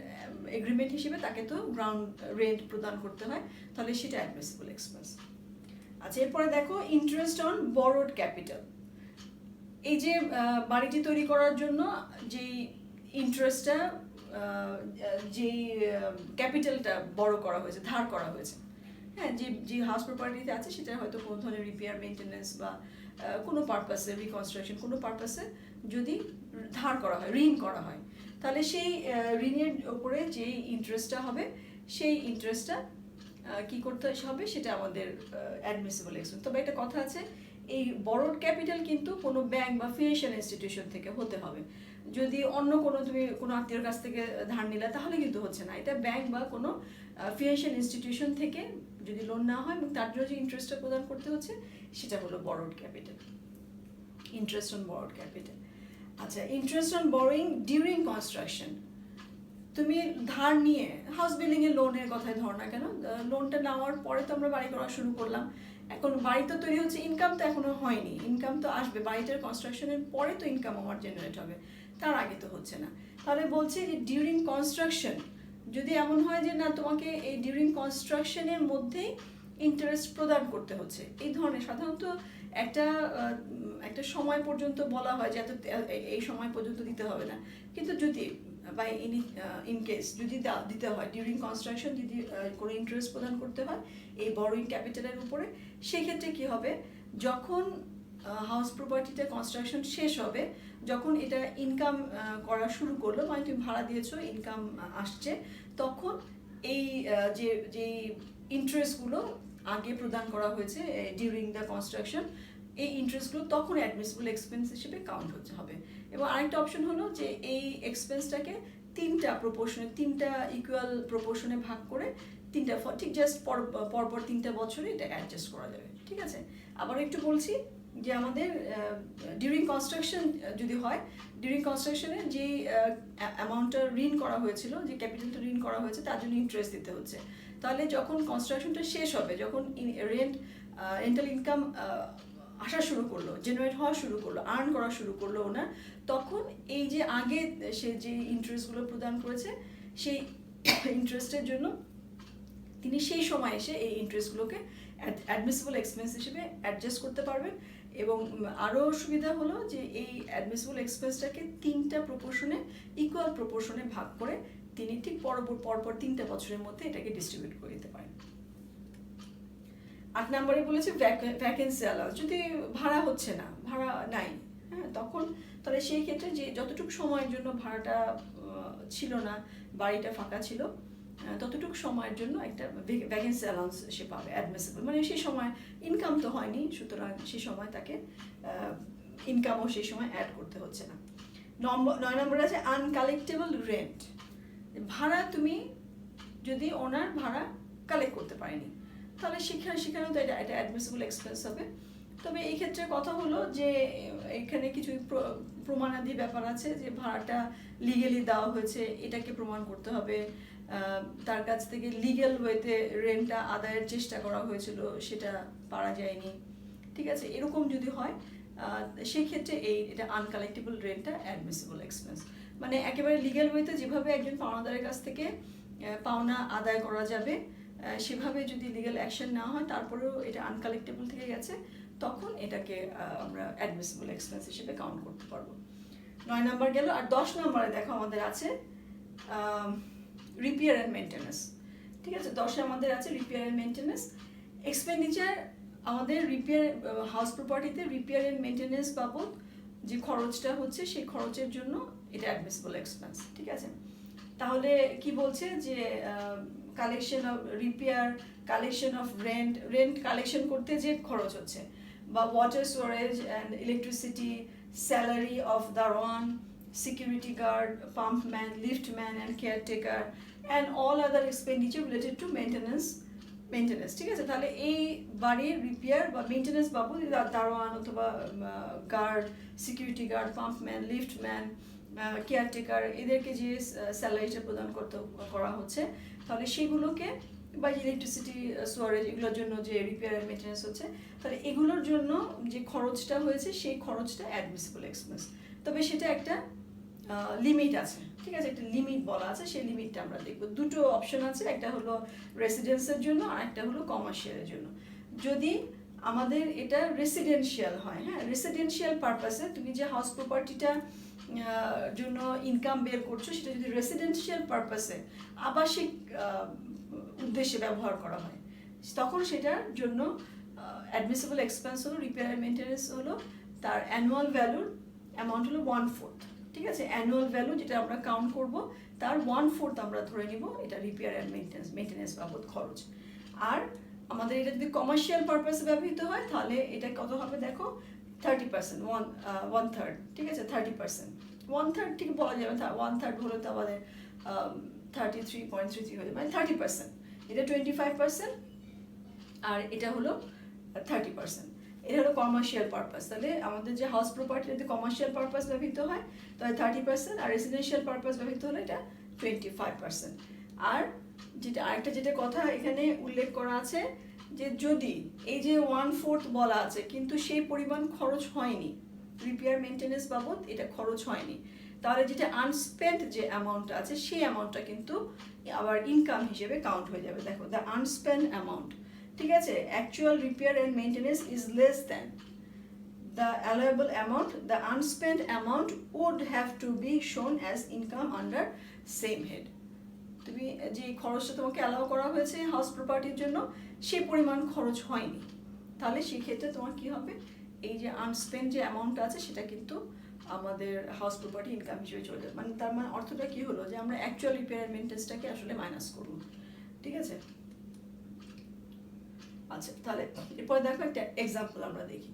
[SPEAKER 1] এগ্রিমেন্ট হিসেবে তাকে তো গ্রাউন্ড রেন্ট প্রদান করতে হয়, তাহলে সেটা অ্যাডমিসিবল এক্সপেন্স। আচ্ছা, এরপরে দেখো ইন্টারেস্ট অন বরোড ক্যাপিটাল। এই যে বাড়িটি তৈরি করার জন্য যেই ইন্টারেস্টটা, যেই ক্যাপিটালটা বড় করা হয়েছে, ধার করা হয়েছে, হ্যাঁ, যে হাউস প্রপার্টিতে আছে সেটা হয়তো কোনো ধরনের রিপেয়ার, মেনটেন্যান্স বা কোনো পারপাসে, রিকনস্ট্রাকশন, কোনো পারপাসে যদি ধার করা হয়, ঋণ করা হয়, তাহলে সেই ঋণের ওপরে যে ইন্টারেস্টটা হবে, সেই ইন্টারেস্টটা কি করতে হবে, সেটা আমাদের অ্যাডমিসিবল এক্সপেন্স। তবে একটা কথা আছে, এই বরোড ক্যাপিটাল কিন্তু কোনো ব্যাংক বা ফিনান্সিয়াল ইনস্টিটিউশন থেকে হতে হবে। যদি অন্য কোনো তুমি কোনো আত্মীয়র কাছ থেকে ধার নিলে তাহলে কিন্তু হচ্ছে না, এটা ব্যাংক বা কোনো ফিনান্সিয়াল ইনস্টিটিউশন থেকে যদি লোন নেওয়া হয় এবং তার জন্য যে ইন্টারেস্টটা প্রদান করতে হচ্ছে সেটা হলো borrowed capital, interest on borrowed capital. আচ্ছা, interest on borrowing during construction, তুমি ধার নিয়ে হাউস বিল্ডিং এর লোনের কথাই ধর না কেন, লোনটা নেওয়ার পরে তো আমরা বাড়ি করা শুরু করলাম, এখন বাড়ি তো তৈরি হচ্ছে, ইনকাম তো এখনো হয়নি, ইনকাম তো আসবে বাড়িটার কনস্ট্রাকশনের পরে তো ইনকাম আমার জেনারেট হবে, তার আগে তো হচ্ছে না। তাহলে বলছে যে ডিউরিং কনস্ট্রাকশন যদি এমন হয় যে না তোমাকে এই ডিউরিং কনস্ট্রাকশনের মধ্যেই ইন্টারেস্ট প্রদান করতে হচ্ছে, এই ধরনের সাধারণত একটা সময় পর্যন্ত বলা হয় যে এই সময় পর্যন্ত দিতে হবে না, কিন্তু যদি বাই ইন কেস যদি দিতে হয় ডিউরিং কনস্ট্রাকশন, যদি কোনো ইন্টারেস্ট প্রদান করতে হয় এই বরোইং ক্যাপিটালের উপরে, সেক্ষেত্রে কি হবে, যখন হাউস প্রপার্টিটা কনস্ট্রাকশন শেষ হবে, যখন এটা ইনকাম করা শুরু করলো, মানে তুমি ভাড়া দিয়েছো, ইনকাম আসছে, তখন এই যে ইন্টারেস্টগুলো আগে প্রদান করা হয়েছে ডিউরিং দ্য কনস্ট্রাকশন, এই ইন্টারেস্টগুলো তখন অ্যাডমিসিবল এক্সপেন্স হিসেবে কাউন্ট হতে হবে। এবং আরেকটা অপশন হলো যে এই এক্সপেন্সটাকে তিনটা ইকুয়াল প্রপোর্শনে ভাগ করে ঠিক জাস্ট পরপর 3 বছরে এটা অ্যাডজাস্ট করা যাবে, ঠিক আছে। আবার একটু বলছি যে আমাদের ডিউরিং কনস্ট্রাকশন যদি হয়, ডিউরিং কনস্ট্রাকশনে যেই অ্যামাউন্টটা ঋণ করা হয়েছিল, যে ক্যাপিটালটা ঋণ করা হয়েছে তার জন্য ইন্টারেস্ট দিতে হচ্ছে, তাহলে যখন কনস্ট্রাকশনটা শেষ হবে, যখন রেন্টাল ইনকাম আসা শুরু করলো, জেনারেট হওয়া শুরু করলো, আর্ন করা শুরু করলো ওনার, তখন এই যে আগে সে যে ইন্টারেস্টগুলো প্রদান করেছে সেই ইন্টারেস্টের জন্য তিনি সেই সময় এসে এই ইন্টারেস্টগুলোকে অ্যাডমিসিবল এক্সপেন্স হিসেবে অ্যাডজাস্ট করতে পারবেন। এবং আরও সুবিধা হলো যে এই অ্যাডমিসিবল এক্সপেন্সটাকে 3টা প্রপোর্শনে ইকুয়াল প্রপোর্শনে ভাগ করে তিনি ঠিক পরপর 3 বছরের মধ্যে এটাকে ডিস্ট্রিবিউট করে দিতে পারেন। 8 নম্বরে বলেছে ভ্যাকেন্সি অ্যালাউন্স, যদি ভাড়া হচ্ছে না, ভাড়া নাই, হ্যাঁ, তাহলে সেই ক্ষেত্রে যে যতটুকু সময়ের জন্য ভাড়াটা ছিল না, বাড়িটা ফাঁকা ছিল, ততটুকু সময়ের জন্য একটা ভ্যাকেন্সি অ্যালাউন্স সে পাবে, অ্যাডমিসিবল, মানে সেই সময় ইনকাম তো হয়নি, সুতরাং সেই সময় তাকে ইনকামও সেই সময় অ্যাড করতে হচ্ছে না। 9 নম্বরে আছে আনকালেক্টেবল রেন্ট, ভাড়া তুমি যদি ওনার ভাড়া কালেক্ট করতে পারেনি, তাহলে সেখানেও তো এটা অ্যাডমিসিবল এক্সপেন্স হবে। তবে এই ক্ষেত্রে কথা হলো যে এখানে কিছু প্রমাণাদি ব্যাপার আছে, যে ভাড়াটা লিগেলি দেওয়া হয়েছে এটাকে প্রমাণ করতে হবে, তার কাছ থেকে লিগ্যাল ওয়েতে রেন্টটা আদায়ের চেষ্টা করা হয়েছিল, সেটা পারা যায়নি, ঠিক আছে। এরকম যদি হয় সেই ক্ষেত্রে এটা আনকালেক্টেবল রেন্টটা অ্যাডমিসিবল এক্সপেন্স, মানে একেবারে লিগ্যাল ওয়েতে যেভাবে একজন পাওনাদারের কাছ থেকে পাওনা আদায় করা যাবে সেভাবে যদি লিগ্যাল অ্যাকশন নেওয়া হয়, তারপরেও এটা আনকালেক্টেবল থেকে গেছে, তখন এটাকে আমরা অ্যাডমিসিবল এক্সপেন্স হিসেবে কাউন্ট করতে পারবো। 9 নম্বর গেল। আর 10 নম্বরে দেখো আমাদের আছে রিপেয়ার অ্যান্ড মেনটেন্যান্স, ঠিক আছে। 10-এ আমাদের আছে রিপেয়ার অ্যান্ড মেনটেন্যান্স এক্সপেন্ডিচার, আমাদের হাউস প্রপার্টিতে রিপেয়ার অ্যান্ড মেনটেন্যান্স বাবদ যে খরচটা হচ্ছে সেই খরচের জন্য এটা অ্যাডমিসিবল এক্সপেন্স, ঠিক আছে। তাহলে কি বলছে যে collection of repair, collection of rent collection করতে যে খরচ হচ্ছে, বা water storage and electricity, salary of দারোয়ান, security guard, pumpman, liftman and caretaker and all other expenditure related to maintenance, ঠিক আছে। তাহলে এই বাড়ির রিপেয়ার বা মেনটেন্যান্স বাবদ দারোয়ান অথবা guard, security guard, pumpman, liftman, caretaker, এদেরকে যে স্যালারিটা প্রদান করা হচ্ছে, তাহলে সেগুলোকে, বা ইলেকট্রিসিটি স্টোরেজ, এগুলোর জন্য যে রিপেয়ার অ্যান্ড মেনটেন্যান্স হচ্ছে, তাহলে এগুলোর জন্য যে খরচটা হয়েছে সেই খরচটা অ্যাডমিসিবল এক্সপেন্স। তবে সেটা একটা লিমিট আছে, ঠিক আছে, একটা লিমিট বলা আছে, সেই লিমিটটা আমরা দেখবো। দুটো অপশন আছে, একটা হলো রেসিডেন্সের জন্য আর একটা হলো কমার্শিয়ালের জন্য। যদি আমাদের এটা রেসিডেন্সিয়াল হয়, হ্যাঁ, রেসিডেন্সিয়াল পারপাসে তুমি যে হাউস প্রপার্টিটা জন্য ইনকাম বের করছো, সেটা যদি রেসিডেন্সিয়াল পারপাসে আবাসিক উদ্দেশ্যে ব্যবহার করা হয়, তখন সেটার জন্য অ্যাডমিসিবল এক্সপেন্স হলো রিপেয়ার অ্যান্ড মেনটেন্যান্স হলো তার অ্যানুয়াল ভ্যালুর অ্যামাউন্ট হলো 1/4, ঠিক আছে। অ্যানুয়াল ভ্যালু যেটা আমরা কাউন্ট করব তার 1/4 আমরা ধরে নিব এটা রিপেয়ার অ্যান্ড মেনটেন্যান্স বাবদ খরচ। আর আমাদের এটা যদি কমার্শিয়াল পারপাসে ব্যবহৃত হয় তাহলে এটা কত হবে দেখো 30%, ওয়ান থার্ড, ঠিক আছে, 30%, ওয়ান থার্ড ঠিক বলা যাবে, ওয়ান থার্ড হলে তো আমাদের 33.33 হয়ে যাবে, মানে 30%, এটা 25% আর এটা হলো 30%। এটা হলো কমার্শিয়াল পারপাস। তাহলে আমাদের যে হাউস প্রপার্টি যদি কমার্শিয়াল পারপাস ব্যবহৃত হয় তাহলে 30%, আর রেসিডেন্সিয়াল পারপাস ব্যবহৃত হলে এটা 25%। আর যেটা আরেকটা যেটা কথা এখানে উল্লেখ করা আছে যে যদি এই যে 1/4 বলা আছে কিন্তু সেই পরিমাণ খরচ হয়নি, রিপেয়ার মেনটেন্যান্স বাবদ এটা খরচ হয়নি, তাহলে যেটা আনস্পেন্ট যে অ্যামাউন্টটা আছে সেই অ্যামাউন্টটা কিন্তু আবার ইনকাম হিসেবে কাউন্ট হয়ে যাবে। দেখো দ্য আনস্পেন্ট অ্যামাউন্ট, ঠিক আছে, actual repair and maintenance is less than the allowable amount, the unspent amount would have to be shown as income under same head. তুমি যে খরচটা তোমাকে অ্যালাউ করা হয়েছে হাউস প্রপার্টির জন্য সেই পরিমাণ খরচ হয়নি, তাহলে সেই ক্ষেত্রে তোমার কি হবে, এই যে আনস্পেন্ট যে অ্যামাউন্ট আছে সেটা কিন্তু আমাদের হাউস প্রপার্টি ইনকাম হিসেবে চলে যাবে। মানে তার মানে অর্থটা কি হলো যে আমরা অ্যাকচুয়াল রিপেয়ার মেনটেন্সটাকে আসলে মাইনাস করব, ঠিক আছে। আচ্ছা, তাহলে এরপর দেখো একটা এক্সাম্পল আমরা দেখি।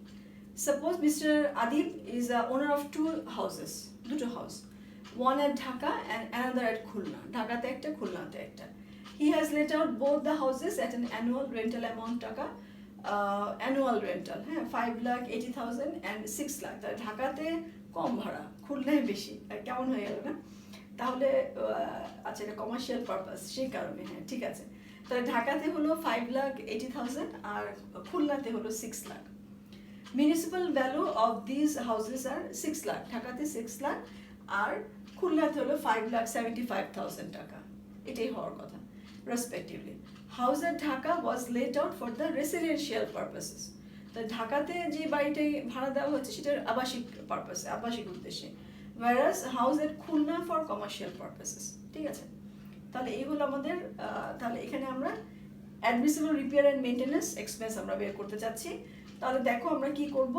[SPEAKER 1] Suppose Mr. Adib is a owner of two houses, দুটো house, one at Dhaka and another at Khulna. ঢাকাতে একটা, খুলনাতে একটা। He has let out both the houses at an annual rental amount টাকা, annual rental, হ্যাঁ, 5,80,000 and 6 lakh. তাহলে ঢাকাতে কম ভাড়া, খুলনায় বেশি, কেমন হয়ে গেল না? তাহলে আচ্ছা, এটা কমার্শিয়াল পারপাস সেই কারণে, হ্যাঁ ঠিক আছে। তাহলে ঢাকাতে হলো 5,80,000 আর খুলনাতে হলো 6 lakh. Municipal value of this houses আর 6 লাখ, ঢাকাতে 6 লাখ আর খুলনাতে হলো 5,75,000 টাকা, এটাই হওয়ার কথা respectively. House at Dhaka was late out for the residential purposes. তো ঢাকাতে যে বাড়িটাই ভাড়া দেওয়া হচ্ছে সেটার আবাসিক পারপাসে, আবাসিক উদ্দেশ্যে, whereas house at Khulna for commercial purposes, ঠিক আছে। তাহলে এই হলো আমাদের, তাহলে এখানে আমরা admissible repair and maintenance expense আমরা বের করতে চাচ্ছি। তাহলে দেখো আমরা কি করব,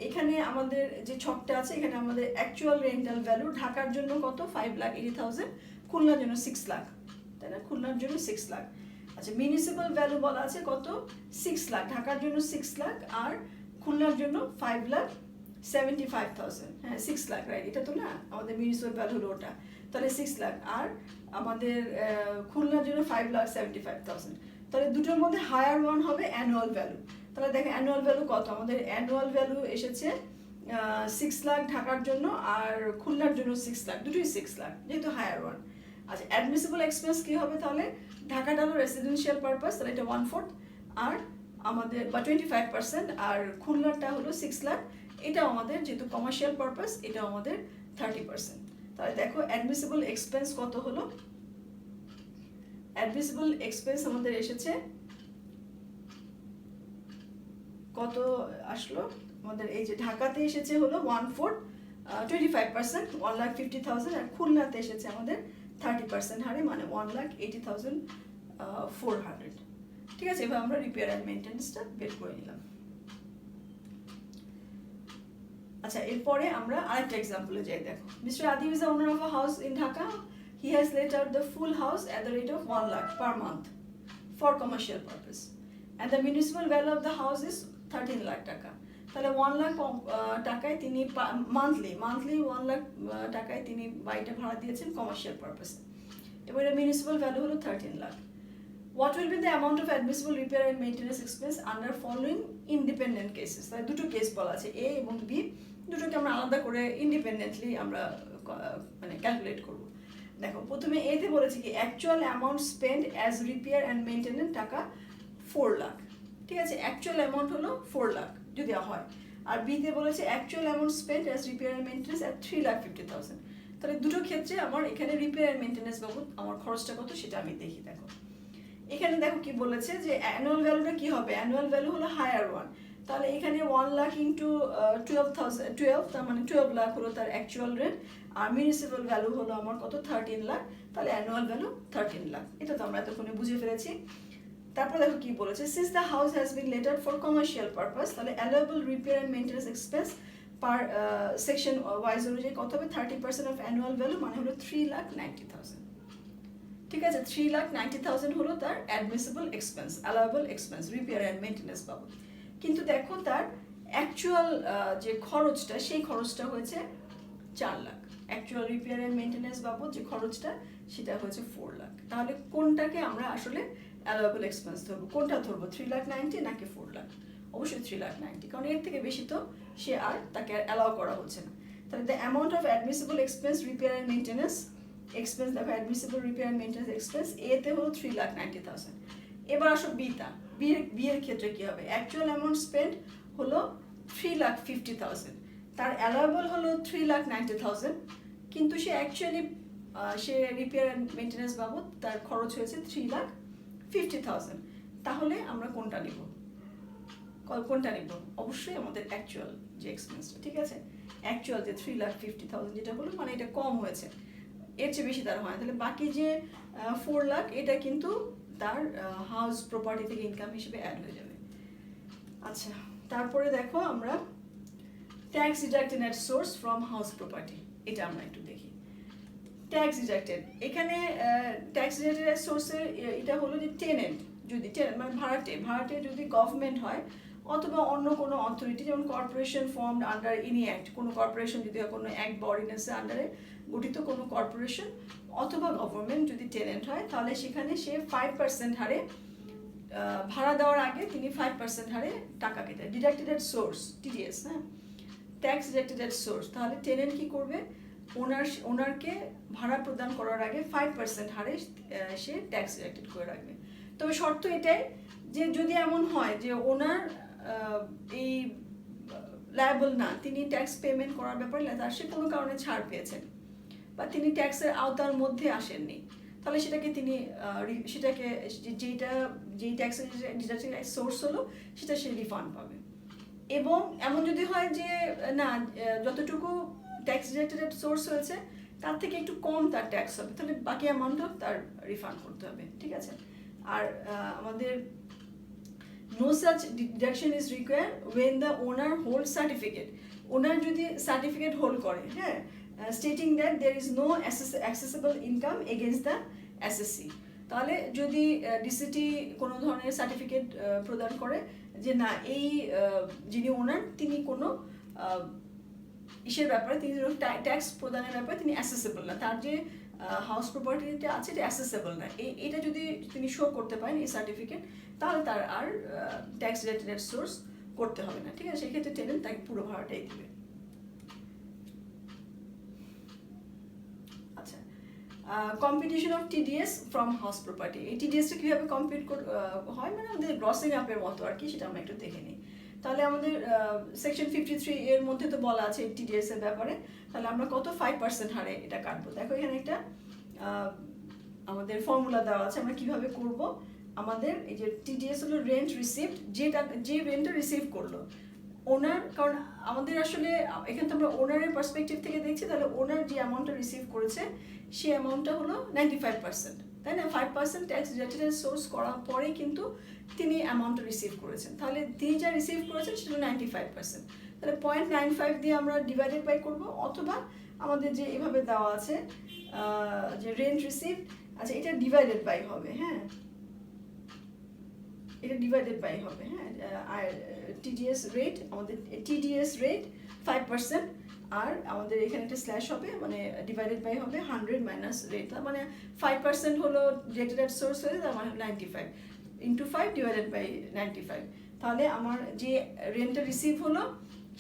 [SPEAKER 1] এখানে আমাদের যে ছকটা আছে এখানে আমাদের অ্যাকচুয়াল রেন্টাল ভ্যালু ঢাকার জন্য কত, 5,80,000, খুলনার জন্য 6 লাখ, তাই না, খুলনার জন্য 6 লাখ। আচ্ছা, মিউনিসিপ্যাল ভ্যালু বলা আছে কত, 6 লাখ, ঢাকার জন্য 6 লাখ আর খুলনার জন্য 5,75,000, হ্যাঁ 6 লাখ, রাইট, এটা তো না আমাদের মিউনিসিপ্যাল ভ্যালু হলো ওটা, তাহলে 6 লাখ আর আমাদের খুলনার জন্য 5,75,000। তাহলে দুটোর মধ্যে হায়ার ওয়ান হবে অ্যানুয়াল ভ্যালু। তাহলে দেখেন অ্যানুয়াল ভ্যালু কত, আমাদের অ্যানুয়াল ভ্যালু এসেছে 6 লাখ ঢাকার জন্য আর খুলনার জন্য 6 লাখ, দুটোই 6 লাখ যেহেতু হায়ার ওয়ান। আচ্ছা, অ্যাডমিসিবল এক্সপেন্স কি হবে তাহলে, ঢাকাটা হলো রেসিডেন্সিয়াল পারপাস, তাহলে এটা 1/4 আর আমাদের বা 25% আর খুলনাটা হলো 6 লাখ, এটাও আমাদের যেহেতু কমার্শিয়াল পারপাস এটাও আমাদের 30%। তাহলে দেখো অ্যাডমিসিবল এক্সপেন্স কত হলো, অ্যাডমিসিবল এক্সপেন্স আমাদের এসেছে কত আসলো, আমাদের এই যে ঢাকাতে এসেছে হলো 1/4, 25%, 1,50,000 আর খুলনাতে এসেছে আমাদের 30% হারে, মানে 1,80,400, ঠিক আছে। এবার আমরা রিপেয়ার অ্যান্ড মেইনটেনেন্সটা বের করে নিলাম। আচ্ছা, এরপরে আমরা আরেকটা এক্সাম্পলে যাই। দেখো, mister Adib is the owner of a house in Dhaka, he has late out the full house at the rate of 1 lakh per month for commercial purpose and the municipal value of the house is 13 lakh টাকা। তাহলে 1 লাখ টাকায় তিনি monthly 1 lakh টাকায় তিনি বাড়িটা ভাড়া দিয়েছেন commercial পারপাসে, এবারে মিউনিসিপ্যাল ভ্যালু হলো 13 lakh. What will be the amount of admissible repair and maintenance expense under following independent cases? তাহলে দুটো কেস বলা আছে, এ এবং বি, দুটোকে আমরা আলাদা করে ইন্ডিপেন্ডেন্টলি আমরা মানে ক্যালকুলেট করব। দেখো, প্রথমে এতে বলেছে কি actual amount spend as repair and maintenance টাকা 4 লাখ, ঠিক আছে, অ্যাকচুয়াল অ্যামাউন্ট হলো 4 লাখ যদি হয়। আর বিতে বলেছে actual amount spend as repair and maintenance at 3,50,000। তাহলে দুটো ক্ষেত্রে আমার এখানে রিপেয়ার অ্যান্ড মেইনটেনেন্স বাবদ আমার খরচটা কত সেটা আমি দেখি। দেখো এখানে দেখো কি বলেছে যে অ্যানুয়াল ভ্যালুটা কি হবে, অ্যানুয়াল ভ্যালু হলো হায়ার ওয়ান, তাহলে এখানে 1 লাখ ইন্টু 12 তার মানে 12 লাখ হলো তার অ্যাকচুয়াল রেট, আর মিউনিসিপ্যাল ভ্যালু হলো আমার কত 13 লাখ, তাহলে অ্যানুয়াল ভ্যালু 13 লাখ, এটা তো আমরা এতক্ষণে বুঝে ফেলেছি। তারপর দেখো কি বলেছে, since the house has been letter for commercial purpose, তাহলে allowable repair and maintenance expense per section wise অনুযায়ী কত হবে, 30% অফ অ্যানুয়াল ভ্যালু মানে হলো 3,90,000, ঠিক আছে, 3,90,000 হলো তার admissible expense, allowable expense, repair and maintenance বাবদ। কিন্তু দেখো তার অ্যাকচুয়াল যে খরচটা, সেই খরচটা হয়েছে 4 lakh. Actual repair and maintenance বাবদ যে খরচটা, সেটা হয়েছে 4 লাখ। তাহলে কোনটাকে আমরা আসলে অ্যালাউয়েবল এক্সপেন্স ধরবো, কোনটা ধরবো, 3,90,000 নাকি 4 লাখ? অবশ্যই 3,90,000, কারণ এর থেকে বেশি তো সে আর তাকে অ্যালাউ করা হচ্ছে না। তাহলে the amount of admissible expense, repair and maintenance expense, দেখো admissible repair and maintenance expense এতে হলো 3,90,000। এবার আসো বিটা, বিয়ের ক্ষেত্রে কি হবে? অ্যাকচুয়াল অ্যামাউন্ট স্পেন্ড হলো 3,50,000, তার অ্যালাউয়েবল হলো 3,90,000, কিন্তু সে অ্যাকচুয়ালি সে রিপেয়ার অ্যান্ড মেনটেন্যান্স বাবদ তার খরচ হয়েছে 3,50,000। তাহলে আমরা কোনটা নিব? অবশ্যই আমাদের অ্যাকচুয়াল যে এক্সপেন্সটা, ঠিক আছে, অ্যাকচুয়াল যে 3,50,000 যেটা হলো, মানে এটা কম হয়েছে, এর চেয়ে বেশি তার হয়। তাহলে বাকি যে 4 লাখ, এটা কিন্তু তার হাউস প্রপার্টি থেকে ইনকাম হিসেবে অ্যাড হয়ে যাবে। আচ্ছা, তারপরে দেখো আমরা tax deducted at source from house property, এটা আমরা একটু দেখি। ট্যাক্স ডিডাক্টেড, এখানে ট্যাক্স ডিডাক্টেড অ্যাট সোর্সের এটা হলো যে টেনেন্ট, যদি মানে ভাড়াটে যদি গভর্নমেন্ট হয় অথবা অন্য কোনো অথরিটি, যেমন corporation formed under any act, কোনো কর্পোরেশন যদি কোনো অ্যাক্ট বা অর্ডিন্যান্সের আন্ডারে গঠিত কোনো কর্পোরেশন অথবা গভর্নমেন্ট যদি টেনেন্ট হয়, তাহলে সেখানে সে 5% হারে ভাড়া দেওয়ার আগে তিনি 5% হারে টাকা কেটে, ডিডাক্টেড অ্যাট সোর্স, টিডিএস, হ্যাঁ, ট্যাক্স ডিডাক্টেড অ্যাট সোর্স। তাহলে টেনেন্ট কি করবে? ওনারকে ভাড়া প্রদান করার আগে 5% হারে সে ট্যাক্স ডিডাক্টেড করে রাখবে। তবে শর্ত এটাই যে যদি এমন হয় যে ওনার এই লায়াবল না, তিনি ট্যাক্স পেমেন্ট করার ব্যাপারে তার সে কোনো কারণে ছাড় পেয়েছেন বা তিনি ট্যাক্সের আওতার মধ্যে আসেননি, তাহলে সেটাকে যেই ট্যাক্সের ডিডাক্টেড সোর্স হলো, সেটা সে রিফান্ড পাবে। এবং এমন যদি হয় যে না, যতটুকু ট্যাক্স ডিডাক্টেড সোর্স হয়েছে তার থেকে একটু কম তার ট্যাক্স হবে, তাহলে বাকি অ্যামাউন্টও তার রিফান্ড করতে হবে, ঠিক আছে। আর আমাদের no such deduction is required when the owner holds certificate, ওনার যদি সার্টিফিকেট হোল্ড করে, হ্যাঁ, stating that there is no accessible income against the assessee, তাহলে যদি ডিসিটি কোনো ধরনের সার্টিফিকেট প্রদান করে যে না, এই যিনি ওনার, তিনি কোনো ইসের ব্যাপারে, তিনি ট্যাক্স প্রদানের ব্যাপারে তিনি অ্যাসেসেবল না, তার যে হাউস প্রপার্টিটা আছে এটা অ্যাসেসেবল না, এটা যদি তিনি শো করতে পারেন এই সার্টিফিকেট, তাহলে তার আর ট্যাক্স রিলেটেড সোর্স করতে হবে না, ঠিক আছে। সেক্ষেত্রে টেনেন্ট তাকে পুরো ভাড়াটাই দেবে। আচ্ছা, competition of TDS from house property, এই টিডিএসটা কীভাবে কম্পিট হয়, মানে আমাদের গ্রসিং আপের মতো আর কি, সেটা আমরা একটু দেখে নিই। তাহলে আমাদের সেকশন 53 এর মধ্যে তো বলা আছে টিডিএস এর ব্যাপারে, তাহলে আমরা কত 5% হারে এটা কাটবো। দেখো এখানে একটা আমাদের ফর্মুলা দেওয়া আছে, আমরা কিভাবে করব। আমাদের এই যে টিডিএস হলো রেন্ট রিসিভড, যে রেন্টটা রিসিভ করলো ওনার, কারণ আমাদের আসলে এখানে তো আমরা ওনারের পার্সপেক্টিভ থেকে দেখছি, তাহলে ওনার যে অ্যামাউন্টটা রিসিভ করেছে সেই অ্যামাউন্টটা হলো 95%, তাই না। 5% ট্যাক্স ডিডাক্টেড সোর্স করার পরে কিন্তু তিনি অ্যামাউন্টটা রিসিভ করেছেন, তাহলে তিনি যা রিসিভ করেছেন সেটা 95%, তাহলে 0.95 দিয়ে আমরা ডিভাইডেড বাই করব, অথবা আমাদের যে এভাবে দেওয়া আছে যে রেন্ট রিসিভ, আচ্ছা এটা ডিভাইডেড বাই হবে, হ্যাঁ, এটা ডিভাইডেড বাই হবে, হ্যাঁ, আর টিডিএস রেট, আমাদের টিডিএস রেট 5%, আর আমাদের এখানে একটা স্ল্যাশ হবে, মানে ডিভাইডেড বাই হবে 100 মাইনাস রেট, মানে 5% হলো ডিডাক্টেড অ্যাট সোর্স হয়ে, তার মানে 95 ইন্টু 5 ডিভাইডেড বাই 95, তাহলে আমার যে রেন্টটা রিসিভ হলো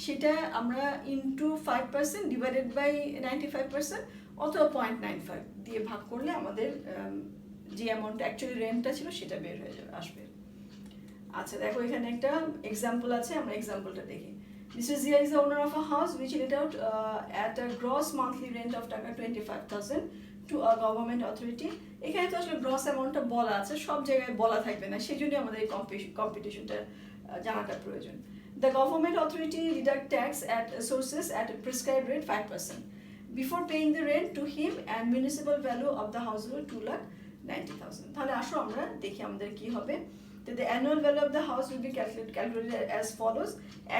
[SPEAKER 1] সেটা আমরা ইন্টু 5% ডিভাইডেড বাই 95% অথবা 0.95 দিয়ে ভাগ করলে আমাদের যে অ্যামাউন্ট অ্যাকচুয়ালি রেন্টটা ছিল সেটা বের হয়ে যাবে, আসবে। আচ্ছা, দেখো এখানে একটা এক্সাম্পল আছে, আমরা এক্সাম্পলটা দেখি। Mr. Zia is the owner of a house which let out at a gross monthly rent of টাকা 25,000 to a government authority. এখানে তো আসলে গ্রস অ্যামাউন্টটা বলা আছে, সব জায়গায় বলা থাকবে না, সেই জন্য আমাদের এই কম্পিটিশনটা জানাটা প্রয়োজন। The government authority deduct tax at sources at a prescribed rate 5% before paying the rent to him, and municipal value of the house হলো 2,90,000। তাহলে আসো আমরা দেখি আমাদের কি হবে। The annual value of the house will be calculated as follows.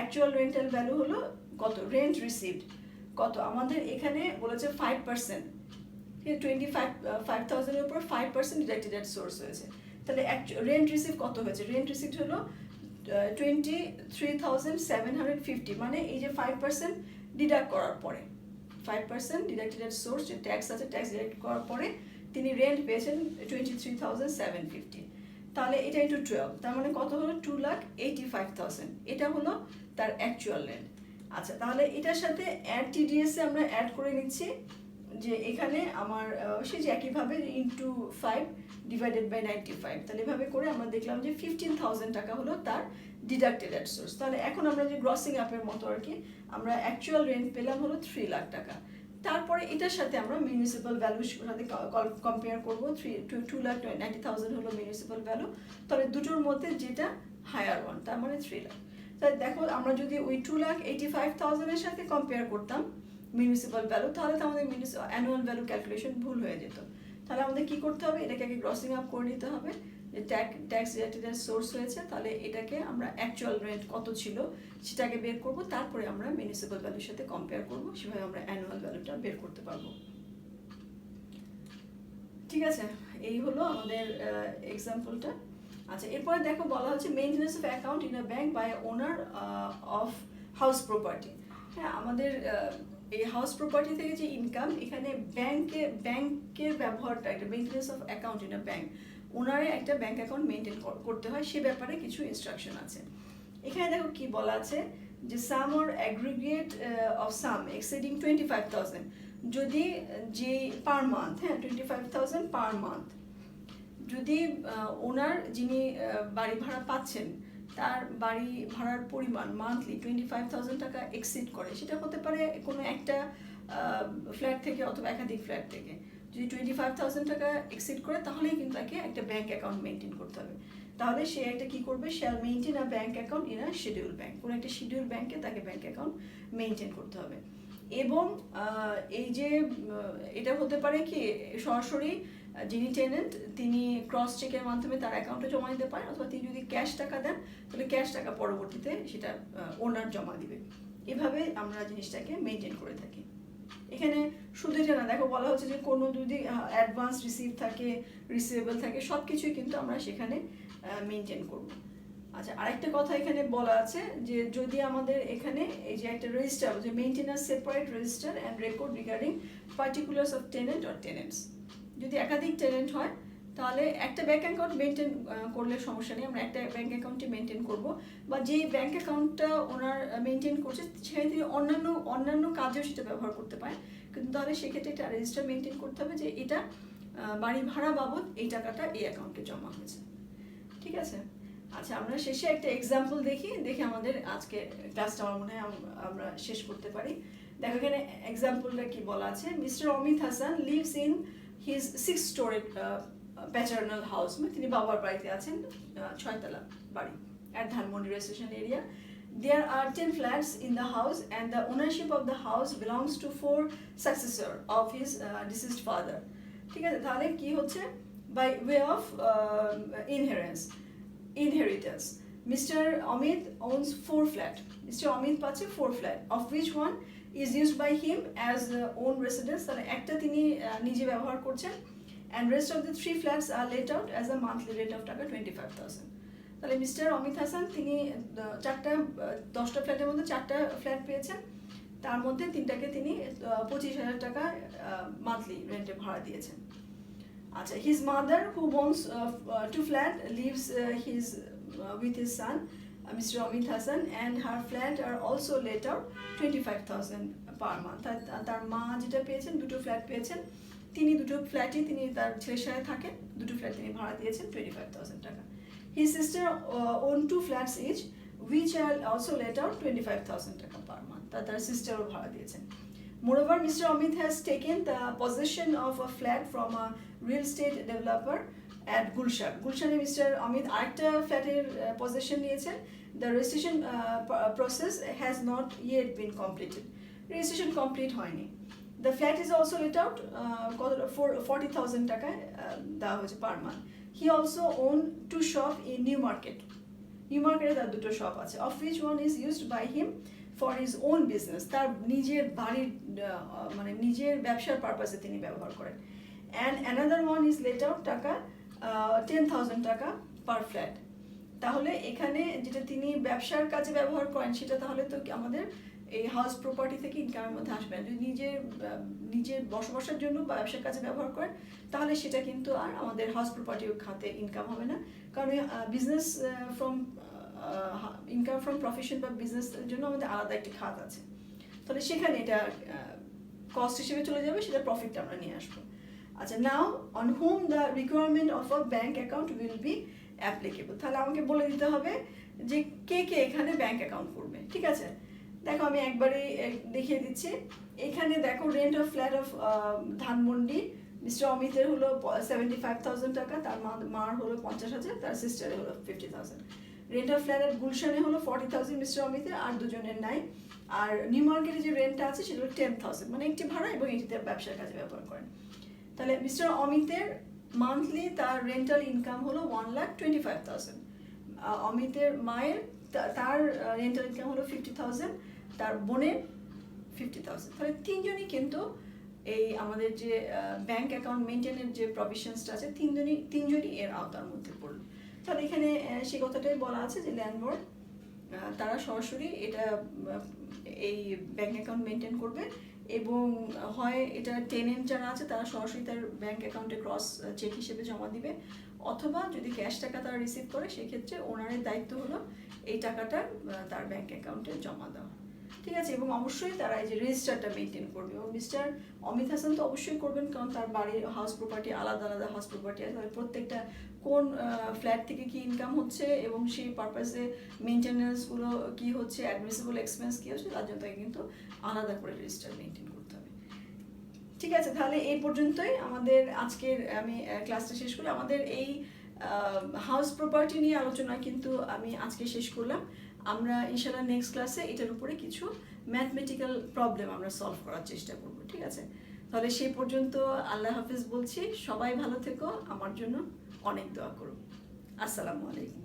[SPEAKER 1] Actual rental value হলো কত, rent received কত, আমাদের এখানে বলেছে 5%, ঠিক আছে, 5,000-এর উপর 5% ডিডাক্টেড অ্যাট সোর্স হয়েছে। তাহলে রেন্ট রিসিভ কত হয়েছে? রেন্ট রিসিভ হলো 23,750, মানে এই যে 5% ডিডাক্ট করার পরে, 5% ডিডাক্টেড অ্যাট সোর্স, যে ট্যাক্স আছে ট্যাক্স ডিডাক্ট করার পরে তিনি রেন্ট পেয়েছেন 23,750। তাহলে এটা ইন্টু 12, তার মানে কত হলো? 2,85,000। এটা হলো তার অ্যাকচুয়াল রেন্ট। আচ্ছা, তাহলে এটার সাথে অ্যাড টিডিএস আমরা অ্যাড করে নিচ্ছি, যে এখানে আমার সে যে একইভাবে ইন্টু 5 ডিভাইডেড বাই 95, তাহলে এভাবে করে আমরা দেখলাম যে 15,000 টাকা হলো তার ডিডাক্টেড অ্যাট সোর্স। তাহলে এখন আমরা যে গ্রসিং আপের মতো আর কি, আমরা অ্যাকচুয়াল রেন্ট পেলাম হলো 3 লাখ টাকা। তারপরে এটার সাথে আমরা মিউনিসিপ্যাল ভ্যালুর সাথে কম্পেয়ার করবো। 2,90,000 হলো মিউনিসিপ্যাল ভ্যালু, তাহলে দুটোর মধ্যে যেটা হায়ার ওয়ান, তার মানে 3 লাখ। তাহলে দেখো, আমরা যদি ওই 2,85,000-এর সাথে কম্পেয়ার করতাম মিউনিসিপ্যাল ভ্যালু, তাহলে তো আমাদের অ্যানুয়াল ভ্যালু ক্যালকুলেশন ভুল হয়ে যেত। তাহলে আমাদের কি করতে হবে? এটাকে আগে গ্রসিং আপ করে নিতে হবে, যে ট্যাক্স রিলেটেড সোর্স হয়েছে, তাহলে এটাকে আমরা অ্যাকচুয়াল রেন্ট কত ছিল সেটাকে বের করব, তারপরে আমরা মিউনিসিপ্যাল ভ্যালুর সাথে কম্পেয়ার করব, সেভাবে আমরা অ্যানুয়াল ভ্যালুটা বের করতে পারবো। ঠিক আছে, এই হলো আমাদের এক্সাম্পলটা। আচ্ছা, এরপরে দেখো বলা হচ্ছে maintenance of account in a bank by owner of house property. হ্যাঁ, আমাদের এই হাউস প্রপার্টি থেকে যে ইনকাম, এখানে ব্যাংকের ব্যবহারটা, একটা maintenance of account in a bank, ওনারে একটা ব্যাংক অ্যাকাউন্ট মেনটেন করতে হয়, সে ব্যাপারে কিছু ইনস্ট্রাকশন আছে। এখানে দেখো কি বলা আছে, যে sum or aggregate of sum exceeding 25,000, যদি যে পার মান্থ, হ্যাঁ 25,000 পার মান্থ, যদি ওনার যিনি বাড়ি ভাড়া পাচ্ছেন তার বাড়ি ভাড়ার পরিমাণ মান্থলি 25,000 টাকা এক্সিড করে, সেটা হতে পারে কোনো একটা ফ্ল্যাট থেকে অথবা একাধিক ফ্ল্যাট থেকে, যদি 25,000 টাকা এক্সিড করে, তাহলেই কিন্তু তাকে একটা ব্যাংক অ্যাকাউন্ট মেনটেন করতে হবে। তাহলে সে একটা কি করবে? Shall maintain a bank account in a schedule bank, কোনো একটা শিডিউল ব্যাংকে তাকে ব্যাংক অ্যাকাউন্ট মেনটেন করতে হবে। এবং এই যে এটা হতে পারে কি, সরাসরি যিনি টেনেন্ট তিনি ক্রস চেকের মাধ্যমে তার অ্যাকাউন্টে জমা দিতে পারেন, অথবা তিনি যদি ক্যাশ টাকা দেন তাহলে ক্যাশ টাকা পরবর্তীতে সেটা ওনার জমা দিবে। এভাবে আমরা জিনিসটাকে মেনটেন করে থাকি। এখানে শুধু এটা না, দেখো বলা হচ্ছে যে কোনো যদি অ্যাডভান্স রিসিভ থাকে, রিসিভেবল থাকে, সব কিছুই কিন্তু আমরা সেখানে মেনটেন করব। আচ্ছা, আরেকটা কথা এখানে বলা আছে, যে যদি আমাদের এখানে এই যে একটা রেজিস্টার, যে maintenance separate register and record regarding particulars of tenant or tenets, যদি একাধিক টেনেন্ট হয় তাহলে একটা ব্যাংক অ্যাকাউন্ট মেনটেন করলে সমস্যা নেই, আমরা একটা ব্যাংক অ্যাকাউন্টই মেনটেন করব, বা যে ব্যাংক অ্যাকাউন্টটা ওনার মেনটেন করছে সেখানে তিনি অন্যান্য কাজেও সেটা ব্যবহার করতে পারেন, কিন্তু তাহলে সেক্ষেত্রে একটা রেজিস্টার মেনটেন করতে হবে যে এটা বাড়ি ভাড়া বাবদ এই টাকাটা এই অ্যাকাউন্টে জমা হয়েছে। ঠিক আছে, আচ্ছা, আমরা শেষে একটা এক্সাম্পল দেখে আমাদের আজকে ক্লাসটা আমার মনে হয় আমরা শেষ করতে পারি। দেখো এখানে এক্সাম্পলটা কি বলা আছে, mister Amit Hasan lives in his 6-story paternal house, মানে তিনি বাবার বাড়িতে আছেন, 6 তলা বাড়ি at Dhanmondi railway station area. There are 10 flats in the house and the ownership of the house belongs to 4 successor of his deceased father. ঠিক আছে, তাহলে কি হচ্ছে, by way of inheritance, Mr. Amit owns 4 flat. Mr. Amit পাচ্ছে 4 flat, of which one is used by him as own residence, তাহলে একটা তিনি নিজে ব্যবহার করছেন, and rest of the 3 flats are let out as a monthly rate of টাকা 25,000. তাহলে mister Amit Hasan তিনি 10টা ফ্ল্যাটের মধ্যে 4টা ফ্ল্যাট পেয়েছেন, তার মধ্যে 3টাকে তিনি 25,000 টাকা মান্থলি রেন্টে ভাড়া দিয়েছেন। আচ্ছা, his mother who owns 2 flat lives with his son Mr. Amit Hassan, and her flat are also let out 25,000 per month. তার মা যেটা পেয়েছেন, 2টো ফ্ল্যাট পেয়েছেন, তিনি 2টো ফ্ল্যাটই তিনি তার ছেলের সাথে থাকেন, 2টো ফ্ল্যাট তিনি ভাড়া দিয়েছেন 25,000 টাকা। His sister own 2 flats each, which are also let out 25,000 টাকা per month. তার সিস্টারও ভাড়া দিয়েছেন। Moreover, Mr. Amit has taken the possession of a flat from a real estate developer at Gulshan. Gulshane Mr. Amit আরেকটা ফ্ল্যাটের possession নিয়েছেন। The registration process has not yet been completed. Registration complete হয়নি। The flat is also let out for 40,000 টাকা দেওয়া হয়েছে per month. He also owned 2 shops in New Market. New Market তার 2টো shop আছে, of which one is used by him for his own business, তার নিজের বাড়ির মানে নিজের ব্যবসার পারপাসে তিনি ব্যবহার করেন। And another one is late out টাকা 10,000 টাকা পার ফ্ল্যাট। তাহলে এখানে যেটা তিনি ব্যবসার কাজে ব্যবহার করেন সেটা তাহলে তো আমাদের এই হাউস প্রপার্টি থেকে ইনকামের মধ্যে আসবে না। যদি নিজের বসবাসের জন্য বা ব্যবসার কাজে ব্যবহার করেন তাহলে সেটা কিন্তু আর আমাদের হাউস প্রপার্টি খাতে ইনকাম হবে না, কারণ business from income from profession বা বিজনেসের জন্য আমাদের আলাদা একটি খাত আছে। তাহলে সেখানে এটা কস্ট হিসেবে চলে যাবে, সেটা প্রফিটটা আমরা নিয়ে আসবো। আচ্ছা, নাও on home the requirement of a bank account will be applicable. তাহলে আমাকে বলে দিতে হবে যে কে কে এখানে ব্যাঙ্ক অ্যাকাউন্ট করবে। ঠিক আছে, দেখো আমি একবারই দেখিয়ে দিচ্ছি। এখানে দেখো rent of flat of Dhanmondi, mister অমিতের হলো 75,000 টাকা, তার মার হলো 50,000, তার সিস্টারের হলো 50,000। রেন্ট অফ ফ্ল্যাট এর গুলশানে হলো 40,000 মিস্টার অমিতের, আর দুজনের নাই। আর নিউ মার্কেটে যে রেন্টটা আছে সেটা হলো 10,000, মানে একটি ভাড়া এবং এটিতে ব্যবসার কাজে ব্যবহার করেন। তাহলে মিস্টার অমিতের মান্থলি তার রেন্টাল ইনকাম হলো 1,25,000। অমিতের মায়ের তার রেন্টাল ইনকাম হলো 50,000, তার বোনের 50,000। তাহলে তিনজনই কিন্তু এই আমাদের যে ব্যাংক অ্যাকাউন্ট মেনটেনের যে প্রভিশনসটা আছে তিনজনই এর আওতার মধ্যে পড়লো। তাহলে এখানে সে কথাটাই বলা আছে যে ল্যান্ডলর্ড তারা সরাসরি এটা এই ব্যাংক অ্যাকাউন্ট মেনটেন করবে, এবং হয় এটা টেনেন্ট যারা আছে তারা সরাসরি তার ব্যাংক অ্যাকাউন্টে ক্রস চেক হিসেবে জমা দিবে, অথবা যদি ক্যাশ টাকা তারা রিসিভ করে সেক্ষেত্রে ওনারের দায়িত্ব হলো এই টাকাটা তার ব্যাংক অ্যাকাউন্টে জমা দেওয়া। ঠিক আছে, এবং অবশ্যই তারা এই যে রেজিস্টারটা মেনটেন করবে, এবং মিস্টার অমিত হাসান তো অবশ্যই করবেন, কারণ তার বাড়ির হাউস প্রপার্টি আলাদা আলাদা হাউস প্রপার্টি আছে, তাহলে প্রত্যেকটা কোন ফ্ল্যাট থেকে কি ইনকাম হচ্ছে এবং সেই পারপাসে মেনটেন্যান্সগুলো কি হচ্ছে, অ্যাডমিসিবল এক্সপেন্স কি হচ্ছে, তার জন্য তাকে কিন্তু আলাদা করে রেজিস্টার মেনটেন করতে হবে। ঠিক আছে, তাহলে এই পর্যন্তই আমাদের আজকের আমি ক্লাসটা শেষ করি। আমাদের এই হাউস প্রপার্টি নিয়ে আলোচনা কিন্তু আমি আজকে শেষ করলাম। আমরা ইনশাআল্লাহ নেক্সট ক্লাসে এটার উপরে কিছু ম্যাথমেটিক্যাল প্রবলেম আমরা সলভ করার চেষ্টা করব। ঠিক আছে, তাহলে সেই পর্যন্ত আল্লাহ হাফিজ বলছি। সবাই ভালো থেকো, আমার জন্য অনেক দোয়া করো। আসসালামু আলাইকুম।